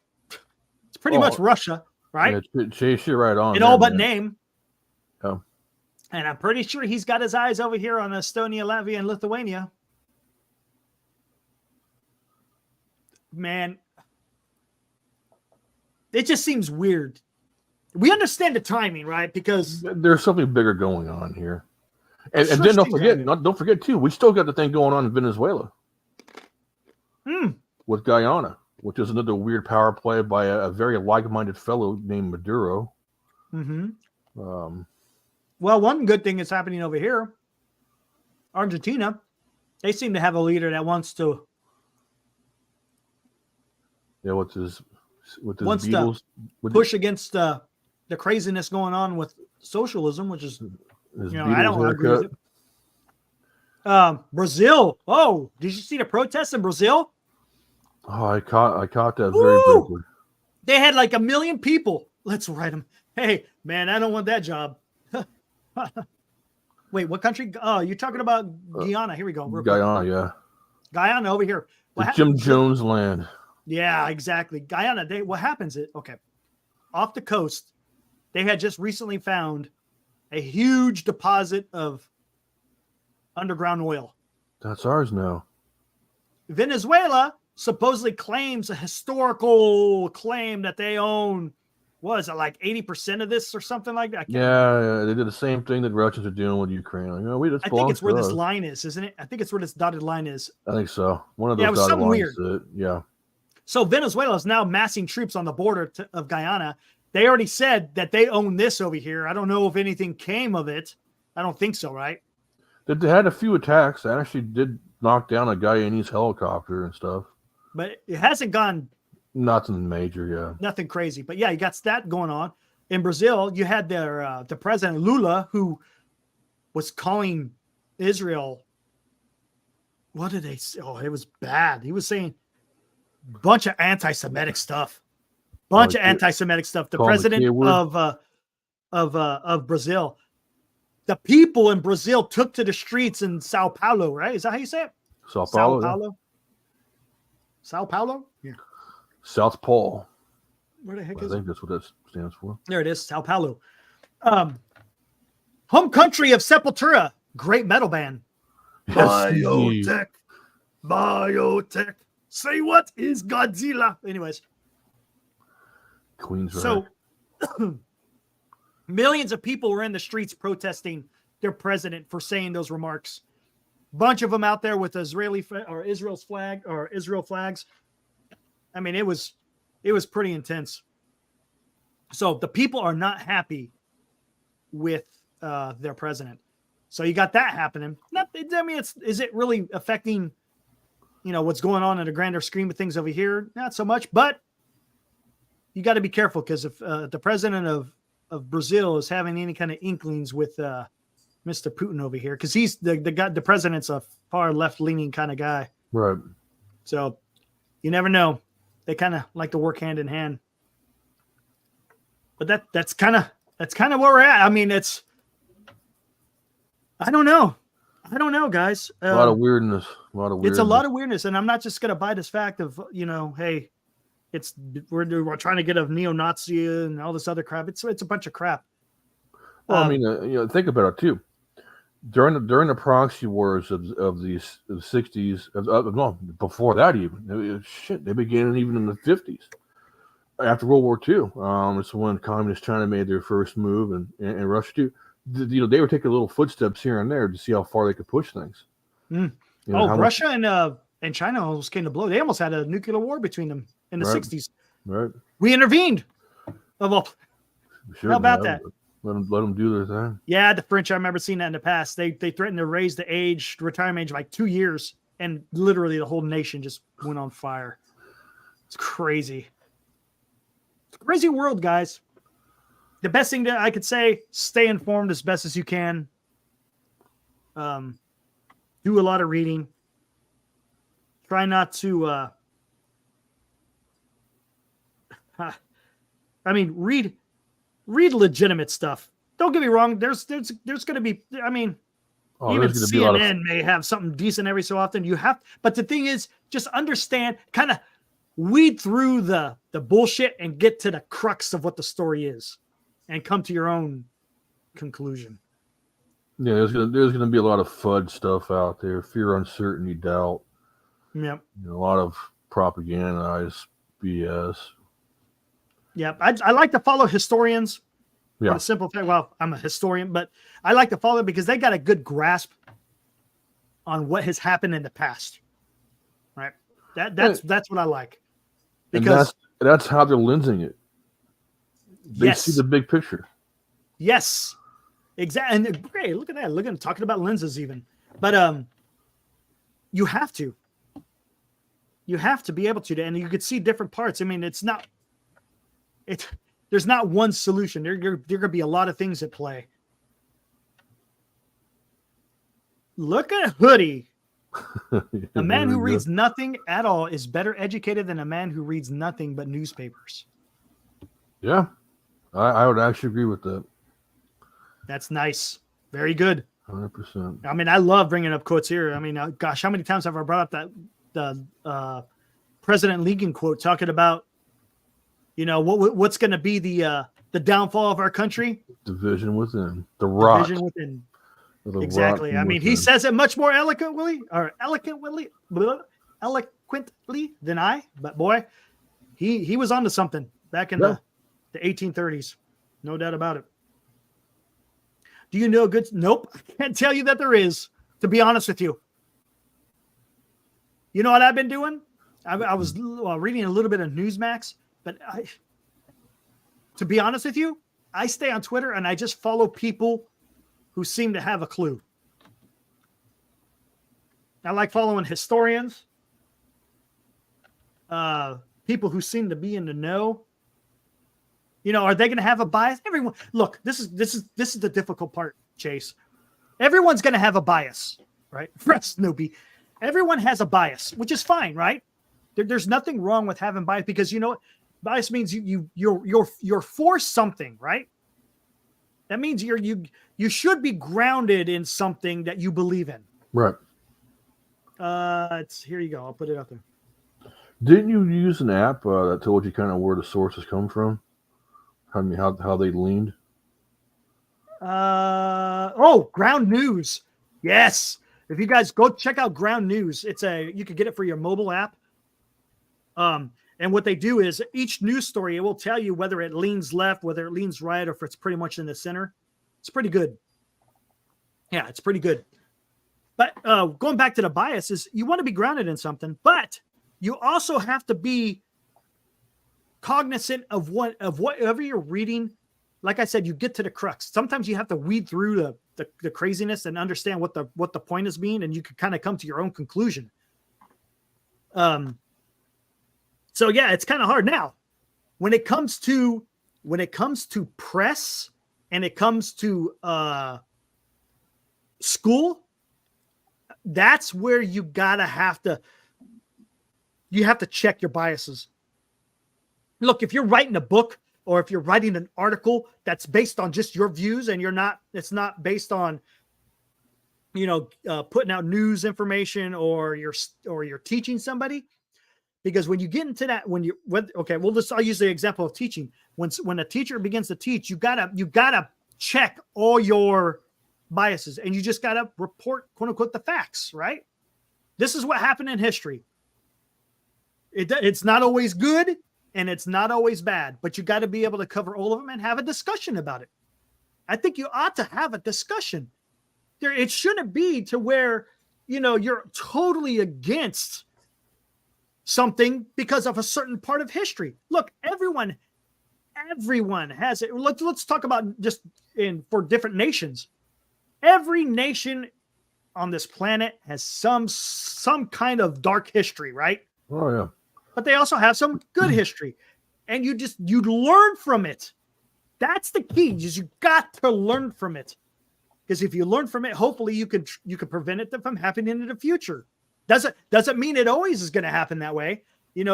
Russia, right? Yeah, chase you right on. In all but name. Yeah. And I'm pretty sure he's got his eyes over here on Estonia, Latvia, and Lithuania. Man, it just seems weird. We understand the timing, right? Because there's something bigger going on here. And then don't forget too, we still got the thing going on in Venezuela. With Guyana, which is another weird power play by a very like-minded fellow named Maduro. Well, one good thing is happening over here. Argentina, they seem to have a leader that wants to. Yeah, wants to push against the craziness going on with socialism, which is, I don't agree with it. Brazil. Oh, did you see the protests in Brazil? Oh, I caught that very briefly. They had like 1 million people. Let's write them. Hey, man, I don't want that job. Wait, what country? Oh, you're talking about Guyana. Here we go. Guyana, yeah. Guyana over here. Jim Jones land. Yeah, exactly. Guyana. What happens is, off the coast, they had just recently found a huge deposit of underground oil. That's ours now. Venezuela supposedly claims a historical claim that they own. What is it, like 80% of this or something like that? Yeah, they did the same thing that Russians are doing with Ukraine. I think it's where this line is, isn't it? I think it's where this dotted line is. I think so. One of those dotted lines. Weird. Yeah. So Venezuela is now massing troops on the border of Guyana. They already said that they own this over here. I don't know if anything came of it. I don't think so, right? They had a few attacks. They actually did knock down a Guyanese helicopter and stuff. But it hasn't gone... Nothing major, yeah. Nothing crazy. But yeah, you got that going on. In Brazil, you had the President Lula, who was calling Israel... What did they say? Oh, it was bad. He was saying a bunch of anti-Semitic stuff. The president of Brazil. The people in Brazil took to the streets in Sao Paulo, right? Is that how you say it? Sao Paulo. Sao Paulo? Yeah. South Pole. Where the heck is it? I think that's what that stands for. There it is, Sao Paulo. Home country of Sepultura. Great metal band. Yes, Biotech. Say what is Godzilla? Anyways. Queen's so millions of people were in the streets protesting their president for saying those remarks. Bunch of them out there with Israel's flag or Israel flags. I mean, it was pretty intense. So the people are not happy with their president. So you got that happening. Is it really affecting, what's going on in a grander scheme of things over here? Not so much, but you got to be careful because if the president of Brazil is having any kind of inklings with Mr. Putin over here, because he's the president's a far left-leaning kind of guy. Right. So you never know. They kind of like to work hand in hand. But that's kind of where we're at. I mean, I don't know, guys. A lot of weirdness. It's a lot of weirdness, and I'm not just gonna buy this fact of hey, we're trying to get a neo-Nazi and all this other crap. It's a bunch of crap. Well, I mean, think about it too. During the proxy wars of the 60s, before that even, they began even in the 50s. After World War II, it's when Communist China made their first move, and Russia too. They were taking little footsteps here and there to see how far they could push things. Russia and China almost came to blow. They almost had a nuclear war between them in the 60s. Right. We intervened. How about that? Let them do their thing. Yeah, the French, I remember seeing that in the past. They threatened to raise the retirement age, like 2 years, and literally the whole nation just went on fire. It's crazy. It's a crazy world, guys. The best thing that I could say, stay informed as best as you can. Do a lot of reading. Try not to read legitimate stuff. Don't get me wrong. There's going to be, even CNN may have something decent every so often. But the thing is, just understand, kind of weed through the bullshit and get to the crux of what the story is, and come to your own conclusion. Yeah, there's gonna be a lot of FUD stuff out there: fear, uncertainty, doubt. Yep. A lot of propagandized BS. Yeah, I like to follow historians. Yeah. For the simple fact, well, I'm a historian, but I like to follow because they got a good grasp on what has happened in the past. Right? That's what I like. Because that's how they're lensing it. They see the big picture. Yes. Exactly. And hey, look at that. Look at them talking about lenses even. But you have to. You have to be able to, and you could see different parts. I mean, there's not one solution. There going to be a lot of things at play. Look at Hoodie. A man who reads nothing at all is better educated than a man who reads nothing but newspapers. Yeah, I would actually agree with that. That's nice. Very good. 100%. I mean, I love bringing up quotes here. I mean, gosh, how many times have I brought up the President Lincoln quote talking about, what's going to be the downfall of our country? Division within. The rot. Division within. Exactly. I mean, he says it much more eloquently than I. But boy, he was onto something back in the 1830s. No doubt about it. Do you know good? Nope. I can't tell you that there is, to be honest with you. You know what I've been doing? I was reading a little bit of Newsmax, but to be honest with you, I stay on Twitter and I just follow people who seem to have a clue. I like following historians, people who seem to be in the know. Are they going to have a bias? Everyone, look, this is the difficult part, Chase. Everyone's going to have a bias, right? Snoopy. Everyone has a bias, which is fine, right? There's nothing wrong with having bias because bias means you're for something, right? That means you should be grounded in something that you believe in. Right. Here you go. I'll put it up there. Didn't you use an app that told you kind of where the sources come from? I mean, how they leaned? Ground News. Yes. If you guys go check out Ground News, you can get it for your mobile app. And what they do is each news story, it will tell you whether it leans left, whether it leans right, or if it's pretty much in the center. It's pretty good. Yeah, it's pretty good. But going back to the biases, you want to be grounded in something, but you also have to be cognizant of whatever you're reading. Like I said, you get to the crux. Sometimes you have to weed through the craziness and understand what the point is being, and you can kind of come to your own conclusion. So yeah, it's kind of hard now. When it comes to press and it comes to school, that's where you have to check your biases. Look, if you're writing a book or if you're writing an article that's based on just your views and it's not based on putting out news information, or you're teaching somebody. Because when you get into that, I'll use the example of teaching. When a teacher begins to teach, you gotta check all your biases, and you just gotta report, quote unquote, the facts, right? This is what happened in history. It's not always good and it's not always bad, but you got to be able to cover all of them and have a discussion about it. I think you ought to have a discussion. It shouldn't be to where, you're totally against something because of a certain part of history. Look, everyone has it. Let's talk about for different nations. Every nation on this planet has some kind of dark history, right? Oh yeah. But they also have some good history, and you learn from it. That's the key. You got to learn from it, because if you learn from it, hopefully you could prevent it from happening in the future. Doesn't mean it always is going to happen that way.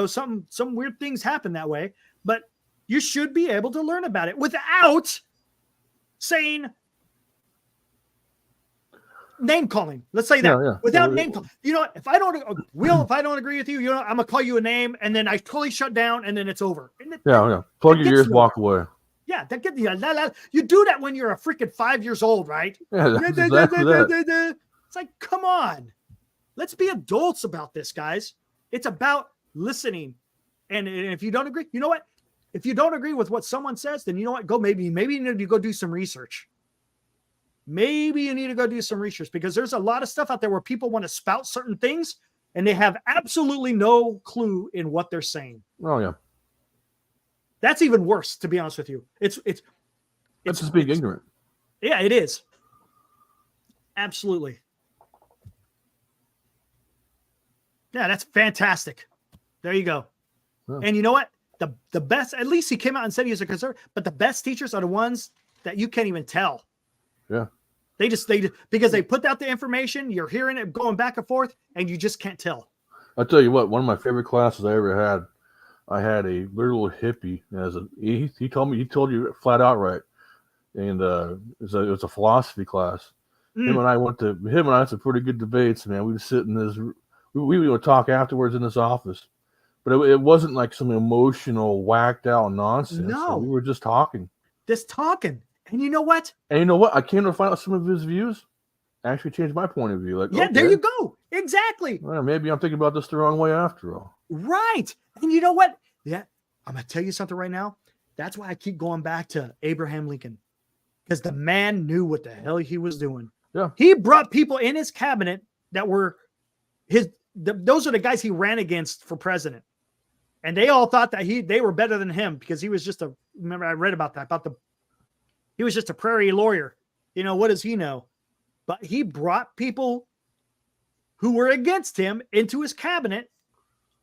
Some weird things happen that way, but you should be able to learn about it without saying name calling. Let's say that without name calling. If I don't agree with you, I'm gonna call you a name, and then I totally shut down, and then it's over. Plug your ears, walk away. Yeah, you do that when you're a freaking 5 years old, right? Yeah, that's exactly that. It's like, come on, let's be adults about this, guys. It's about listening, and if you don't agree, you know what? If you don't agree with what someone says, then you know what? Maybe you need to go do some research. Maybe you need to go do some research, because there's a lot of stuff out there where people want to spout certain things and they have absolutely no clue in what they're saying. Oh yeah. That's even worse, to be honest with you. It's just being ignorant. Yeah, it is. Absolutely. Yeah, that's fantastic. There you go. Yeah. And you know what? The best, at least he came out and said he was a conservative, but the best teachers are the ones that you can't even tell. Yeah. They because they put out the information, you're hearing it going back and forth, and you just can't tell. I'll tell you what, one of my favorite classes I ever had, I had a little hippie he told you flat out right. And it was a philosophy class. Him and I had some pretty good debates, man. We would sit in this, we would talk afterwards in this office. But it wasn't like some emotional, whacked out nonsense. No. We were just talking. And you know what? I came to find out some of his views actually changed my point of view. There you go. Exactly. Well, maybe I'm thinking about this the wrong way after all. Right. And you know what? Yeah, I'm going to tell you something right now. That's why I keep going back to Abraham Lincoln, because the man knew what the hell he was doing. Yeah. He brought people in his cabinet that were those are the guys he ran against for president. And they all thought that they were better than him, because he was just remember I read about that, he was just a prairie lawyer. What does he know? But he brought people who were against him into his cabinet.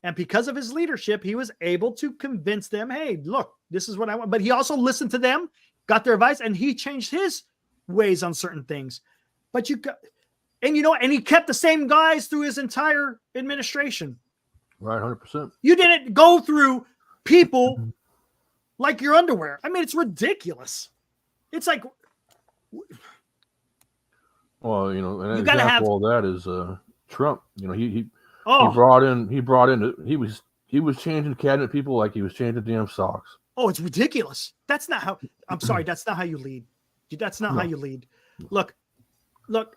And because of his leadership, he was able to convince them, hey, look, this is what I want. But he also listened to them, got their advice, and he changed his ways on certain things. But and he kept the same guys through his entire administration. Right, 100%. You didn't go through people like your underwear. I mean, it's ridiculous. It's like, well, an example of that is Trump. He was changing cabinet people like he was changing damn socks. Oh, it's ridiculous. That's not how. I'm sorry. That's not how you lead. That's not how you lead. Look.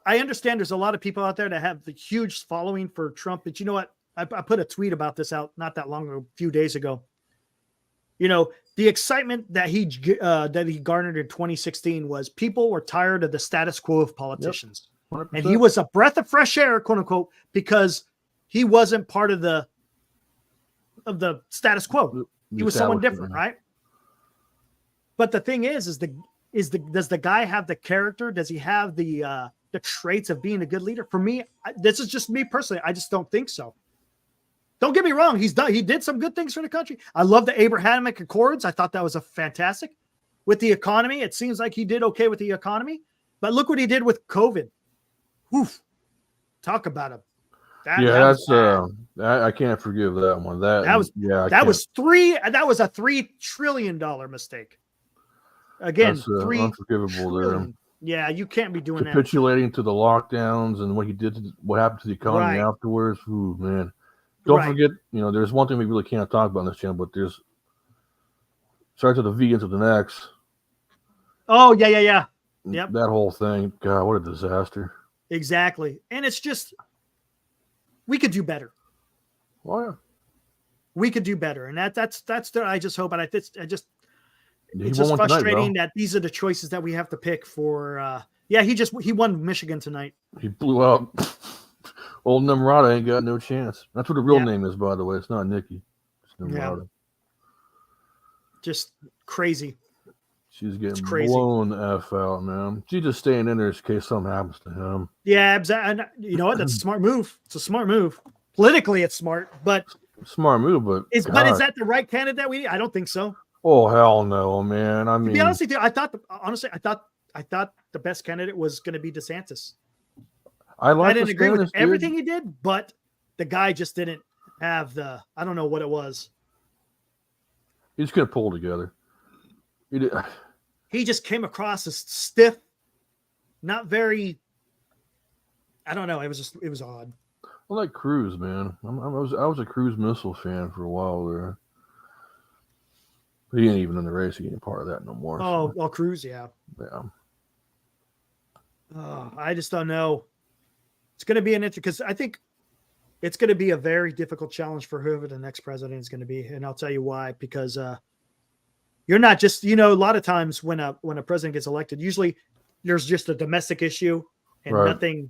I understand there's a lot of people out there that have the huge following for Trump, but you know what? I put a tweet about this out not that long ago, a few days ago. The excitement that he garnered in 2016 was people were tired of the status quo of politicians. Yep. And he was a breath of fresh air, quote unquote, because he wasn't part of the status quo. He was someone different, right? But the thing is does the guy have the character? Does he have the traits of being a good leader? For me, this is just me personally. I just don't think so. Don't get me wrong. He did some good things for the country. I love the Abrahamic Accords. I thought that was a fantastic. With the economy, it seems like he did okay with the economy. But look what he did with COVID. Oof. Talk about him. I can't forgive that one. That was a $3 trillion mistake. Again, that's unforgivable there. Yeah, you can't be doing that. Capitulating to the lockdowns and what he did, what happened to the economy Right. afterwards. Ooh, man. Don't Right. forget, there's one thing we really can't talk about on this channel, but there's starts with the V into the next. Oh, yeah. Yep. That whole thing. God, what a disaster. Exactly. And it's just, we could do better. Oh, yeah. We could do better. And that's I just hope, and it's just Tonight, frustrating that these are the choices that we have to pick for, he won Michigan tonight. He blew out old Namrata, ain't got no chance. That's what the real name is, by the way. It's not Nikki. It's Namrata. Yeah. Just crazy. She's getting blown the F out, man. She's just staying in there in case something happens to him. Yeah, exactly. You know what? That's a smart move. It's a smart move. Politically, it's smart, but smart move, but is that the right candidate that we need? I don't think so. Oh, hell no, man. I mean, to be honest with you, I thought the best candidate was going to be DeSantis. I didn't agree with everything he did, but the guy just didn't have I don't know what it was. He just couldn't pull together. He just came across as stiff, not very. I don't know. It was odd. I like Cruz, man. I was a Cruz missile fan for a while there. But he ain't even in the race. He ain't part of that no more. Oh, Cruz, yeah. Yeah. I just don't know. It's going to be an interesting, because I think it's going to be a very difficult challenge for whoever the next president is going to be, and I'll tell you why. Because you're not just, a lot of times when a president gets elected, usually there's just a domestic issue and nothing,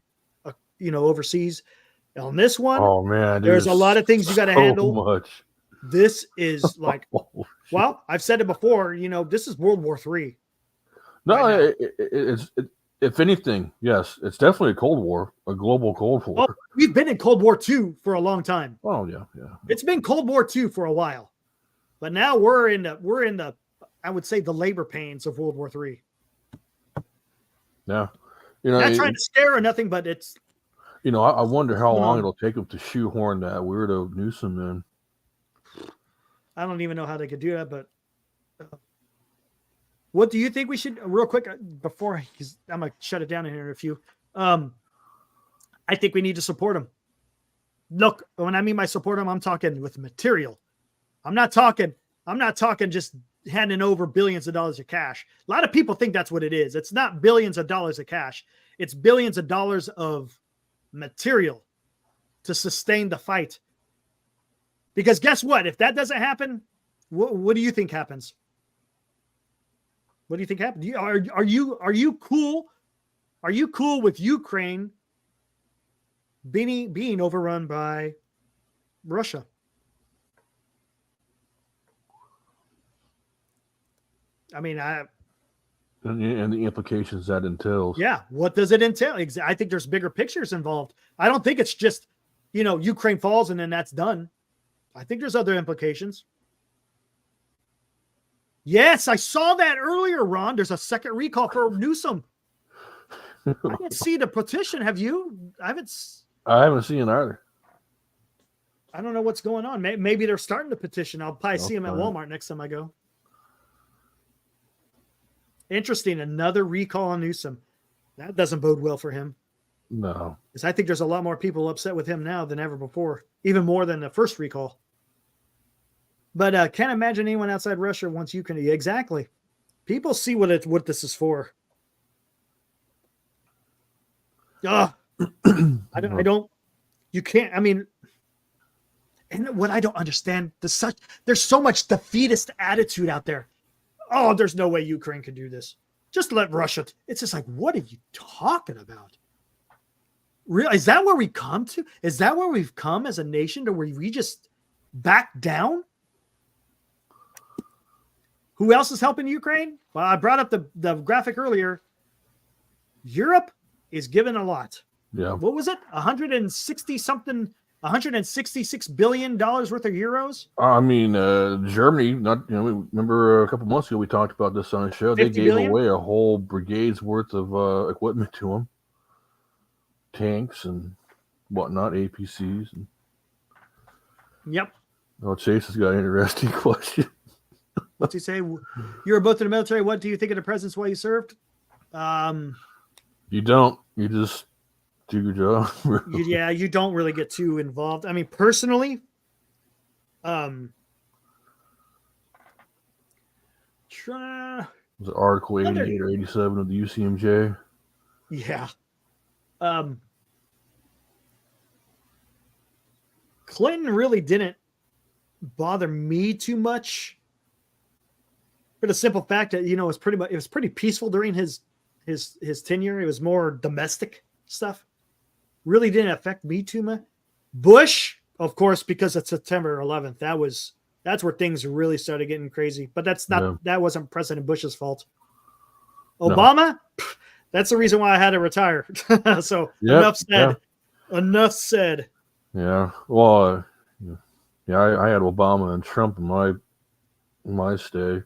overseas. On this one, oh man, there's a lot of things you got to handle. Much. This is like, well, I've said it before. This is World War III. No, it's if anything, yes, it's definitely a Cold War, a global Cold War. Well, we've been in Cold War II for a long time. Oh yeah. It's been Cold War II for a while, but now we're in the I would say the labor pains of World War III. Yeah, not trying to scare or nothing, but it's. I wonder how long it'll take them to shoehorn that weirdo Newsom in. I don't even know how they could do that, but what do you think we should, real quick, before I'm going to shut it down in here in a few. I think we need to support him. Look, when I mean by support him, I'm talking with material. I'm not talking just handing over billions of dollars of cash. A lot of people think that's what it is. It's not billions of dollars of cash. It's billions of dollars of material to sustain the fight. Because guess what? If that doesn't happen, what do you think happens? What do you think happens? Are you cool? Are you cool with Ukraine being overrun by Russia? I mean, and the implications that entails. Yeah, what does it entail? I think there's bigger pictures involved. I don't think it's just, Ukraine falls and then that's done. I think there's other implications. Yes, I saw that earlier, Ron. There's a second recall for Newsom. I didn't see the petition. Have you? I haven't seen it either. I don't know what's going on. Maybe they're starting the petition. I'll probably see them at Walmart next time I go. Interesting. Another recall on Newsom. That doesn't bode well for him. No. Because I think there's a lot more people upset with him now than ever before, even more than the first recall. But can't imagine anyone outside Russia wants Ukraine. Exactly. People see what this is for. I don't. You can't. I mean, and what I don't understand, there's so much defeatist attitude out there. Oh, there's no way Ukraine can do this. Just let Russia. It's just like, what are you talking about? Really? Is that where we come to? Is that where we've come as a nation to where we just back down? Who else is helping Ukraine? Well, I brought up the graphic earlier. Europe is giving a lot. Yeah. What was it? 166 billion dollars worth of euros. I mean, Germany. Remember a couple months ago we talked about this on the show. They gave away a whole brigade's worth of equipment to them, tanks and whatnot, APCs. Yep. Oh, Chase has got an interesting question. What's he say? You were both in the military. What do you think of the presidents while you served? You don't. You just do your job. Yeah, you don't really get too involved. I mean, personally, Was it Article 88 or 87 of the UCMJ? Yeah. Clinton really didn't bother me too much, for the simple fact that, it was pretty peaceful during his tenure. It was more domestic stuff. Really didn't affect me too much. Bush, of course, because of September 11th, that's where things really started getting crazy. But that wasn't President Bush's fault. Obama, that's the reason why I had to retire. So enough said. Yeah. Enough said. Yeah. Well, I had Obama and Trump in my stay.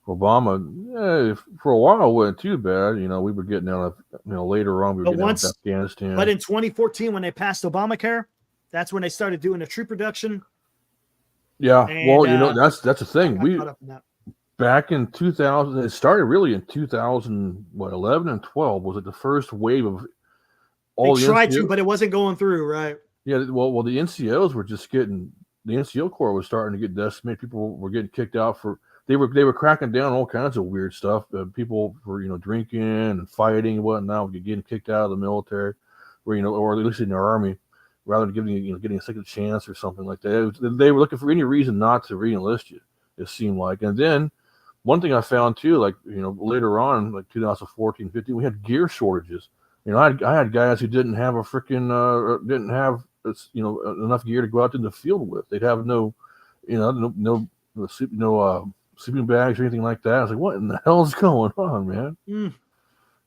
Obama, for a while, wasn't too bad. We were getting out of, later on, we were getting out of Afghanistan. But in 2014, when they passed Obamacare, that's when they started doing the troop reduction. Yeah. And, that's the thing. Back in 2000, it started really in 2011 and 12 was it the first wave of all they tried to, but it wasn't going through, right? Yeah. Well, the NCOs were just getting, the NCO Corps was starting to get decimated. People were getting kicked out for, they were cracking down all kinds of weird stuff. People were, drinking and fighting and whatnot, getting kicked out of the military, or at least in the army, rather than getting a second chance or something like that. They were looking for any reason not to re-enlist you, it seemed like. And then one thing I found too, like, later on, like 2014, 15, we had gear shortages. I had guys who didn't have enough gear to go out in the field with. They'd have no sleeping bags or anything like that. I was like, what in the hell is going on, man?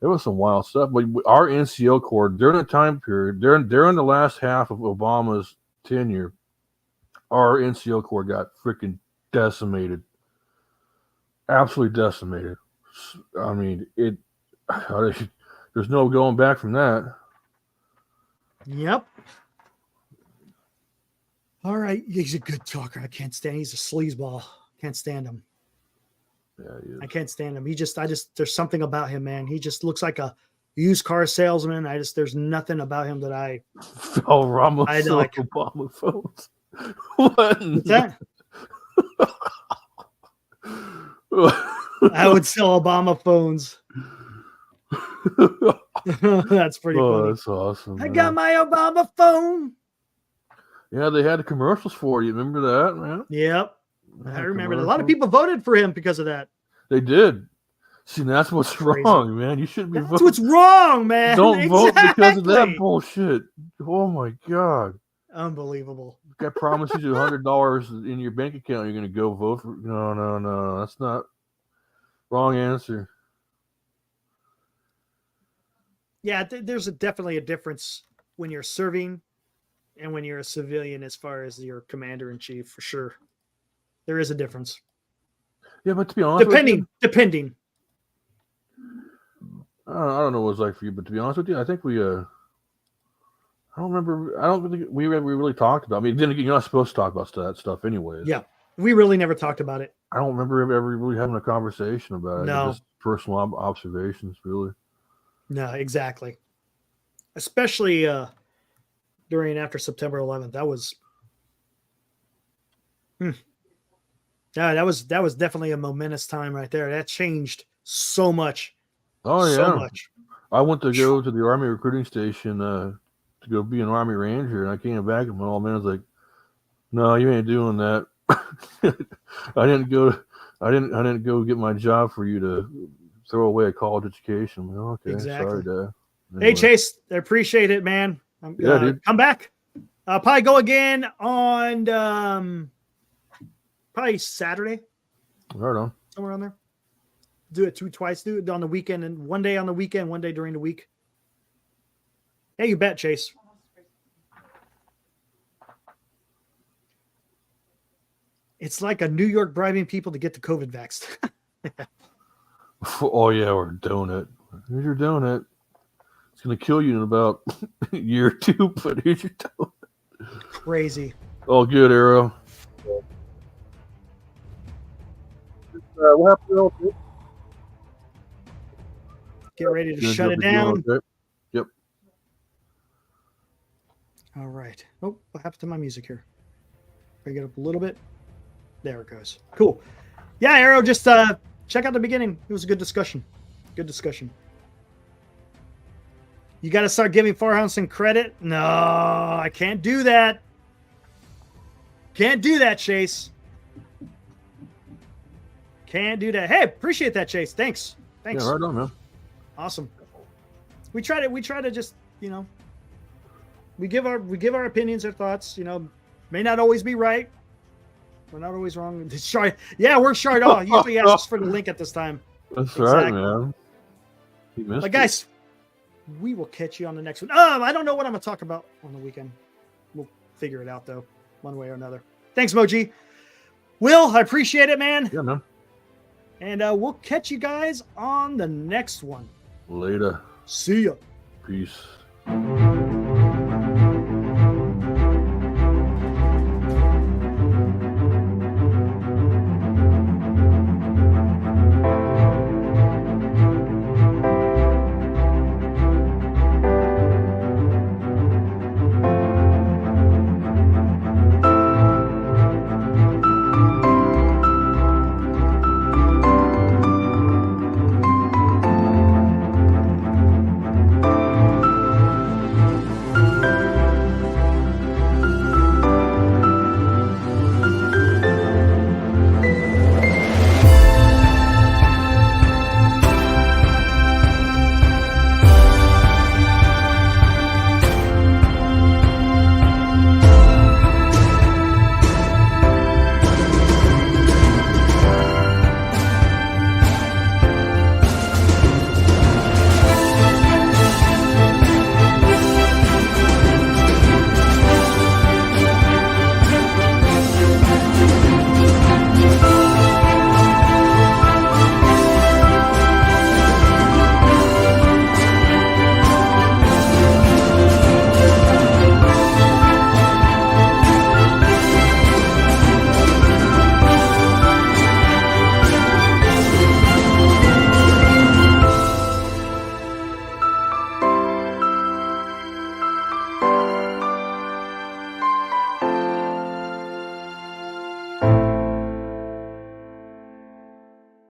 There was some wild stuff. But our NCO Corps, during the time period, during the last half of Obama's tenure, our NCO Corps got freaking decimated. Absolutely decimated. I mean, there's no going back from that. Yep. All right. He's a good talker. I can't stand. He's a sleazeball. Can't stand him. Yeah, I can't stand him. There's something about him, man. He just looks like a used car salesman. There's nothing about him that I like. Obama phones. What's that? I would sell Obama phones. That's pretty funny. That's awesome. I got my Obama phone. Yeah, they had the commercials for you. Remember that, man? Yep. I remember. A lot of people voted for him because of that. They did. See, that's what's wrong, man. You shouldn't be voting. That's what's wrong, man. Don't vote because of that bullshit. Oh, my God. Unbelievable. Guy promises you $100 in your bank account. You're going to go vote for. No. That's not. Wrong answer. Yeah, there's definitely a difference when you're serving and when you're a civilian as far as your commander-in-chief, for sure. There is a difference. Yeah, but to be honest depending. I don't know what it's like for you, but to be honest with you, I think we I don't think we really talked about. I mean, then again, you're not supposed to talk about that stuff anyways. Yeah, we really never talked about it. I don't remember ever really having a conversation about it. No. Just personal observations, really. No, exactly. Especially during and after September 11th. That was Yeah, that was definitely a momentous time right there. That changed so much. Oh, yeah. So much. I went to go to the Army recruiting station to go be an Army Ranger, and I came back and my old man was like, "No, you ain't doing that." I didn't go get my job for you to throw away a college education. I'm like, okay, exactly. Sorry, Dad. Anyway. Hey, Chase, I appreciate it, man. Yeah, dude. Come back. Probably go again on probably Saturday. Right on. Somewhere on there. Do it twice. Do it on the weekend, and one day on the weekend, one day during the week. Yeah, you bet, Chase. It's like a New York bribing people to get the COVID vaxxed. Oh, yeah, we're doing it. Here's your donut. It's going to kill you in about a year or two, but here's your donut. Crazy. All good, Arrow. What happened to get ready to Gonna shut jump it the gun, down. okay? Yep. All right. Oh, what happened to my music here? Bring it up a little bit. There it goes. Cool. Yeah, Arrow, just check out the beginning. It was a good discussion. Good discussion. You got to start giving Farhouse some credit. No, I can't do that. Can't do that, Chase. Can't do that. Hey, appreciate that, Chase. Thanks. Thanks. Yeah, right on, man. Awesome. We try to just, you know, we give our opinions, our thoughts, you know, may not always be right. We're not always wrong. Yeah, we're Shard. Oh, he usually asks for the link at this time. That's Exactly. right, man. He missed But it. guys, we will catch you on the next one. I don't know what I'm gonna talk about on the weekend. We'll figure it out though, one way or another. Thanks, Moji. Will, I appreciate it, man. Yeah, man. And we'll catch you guys on the next one. Later. See ya. Peace.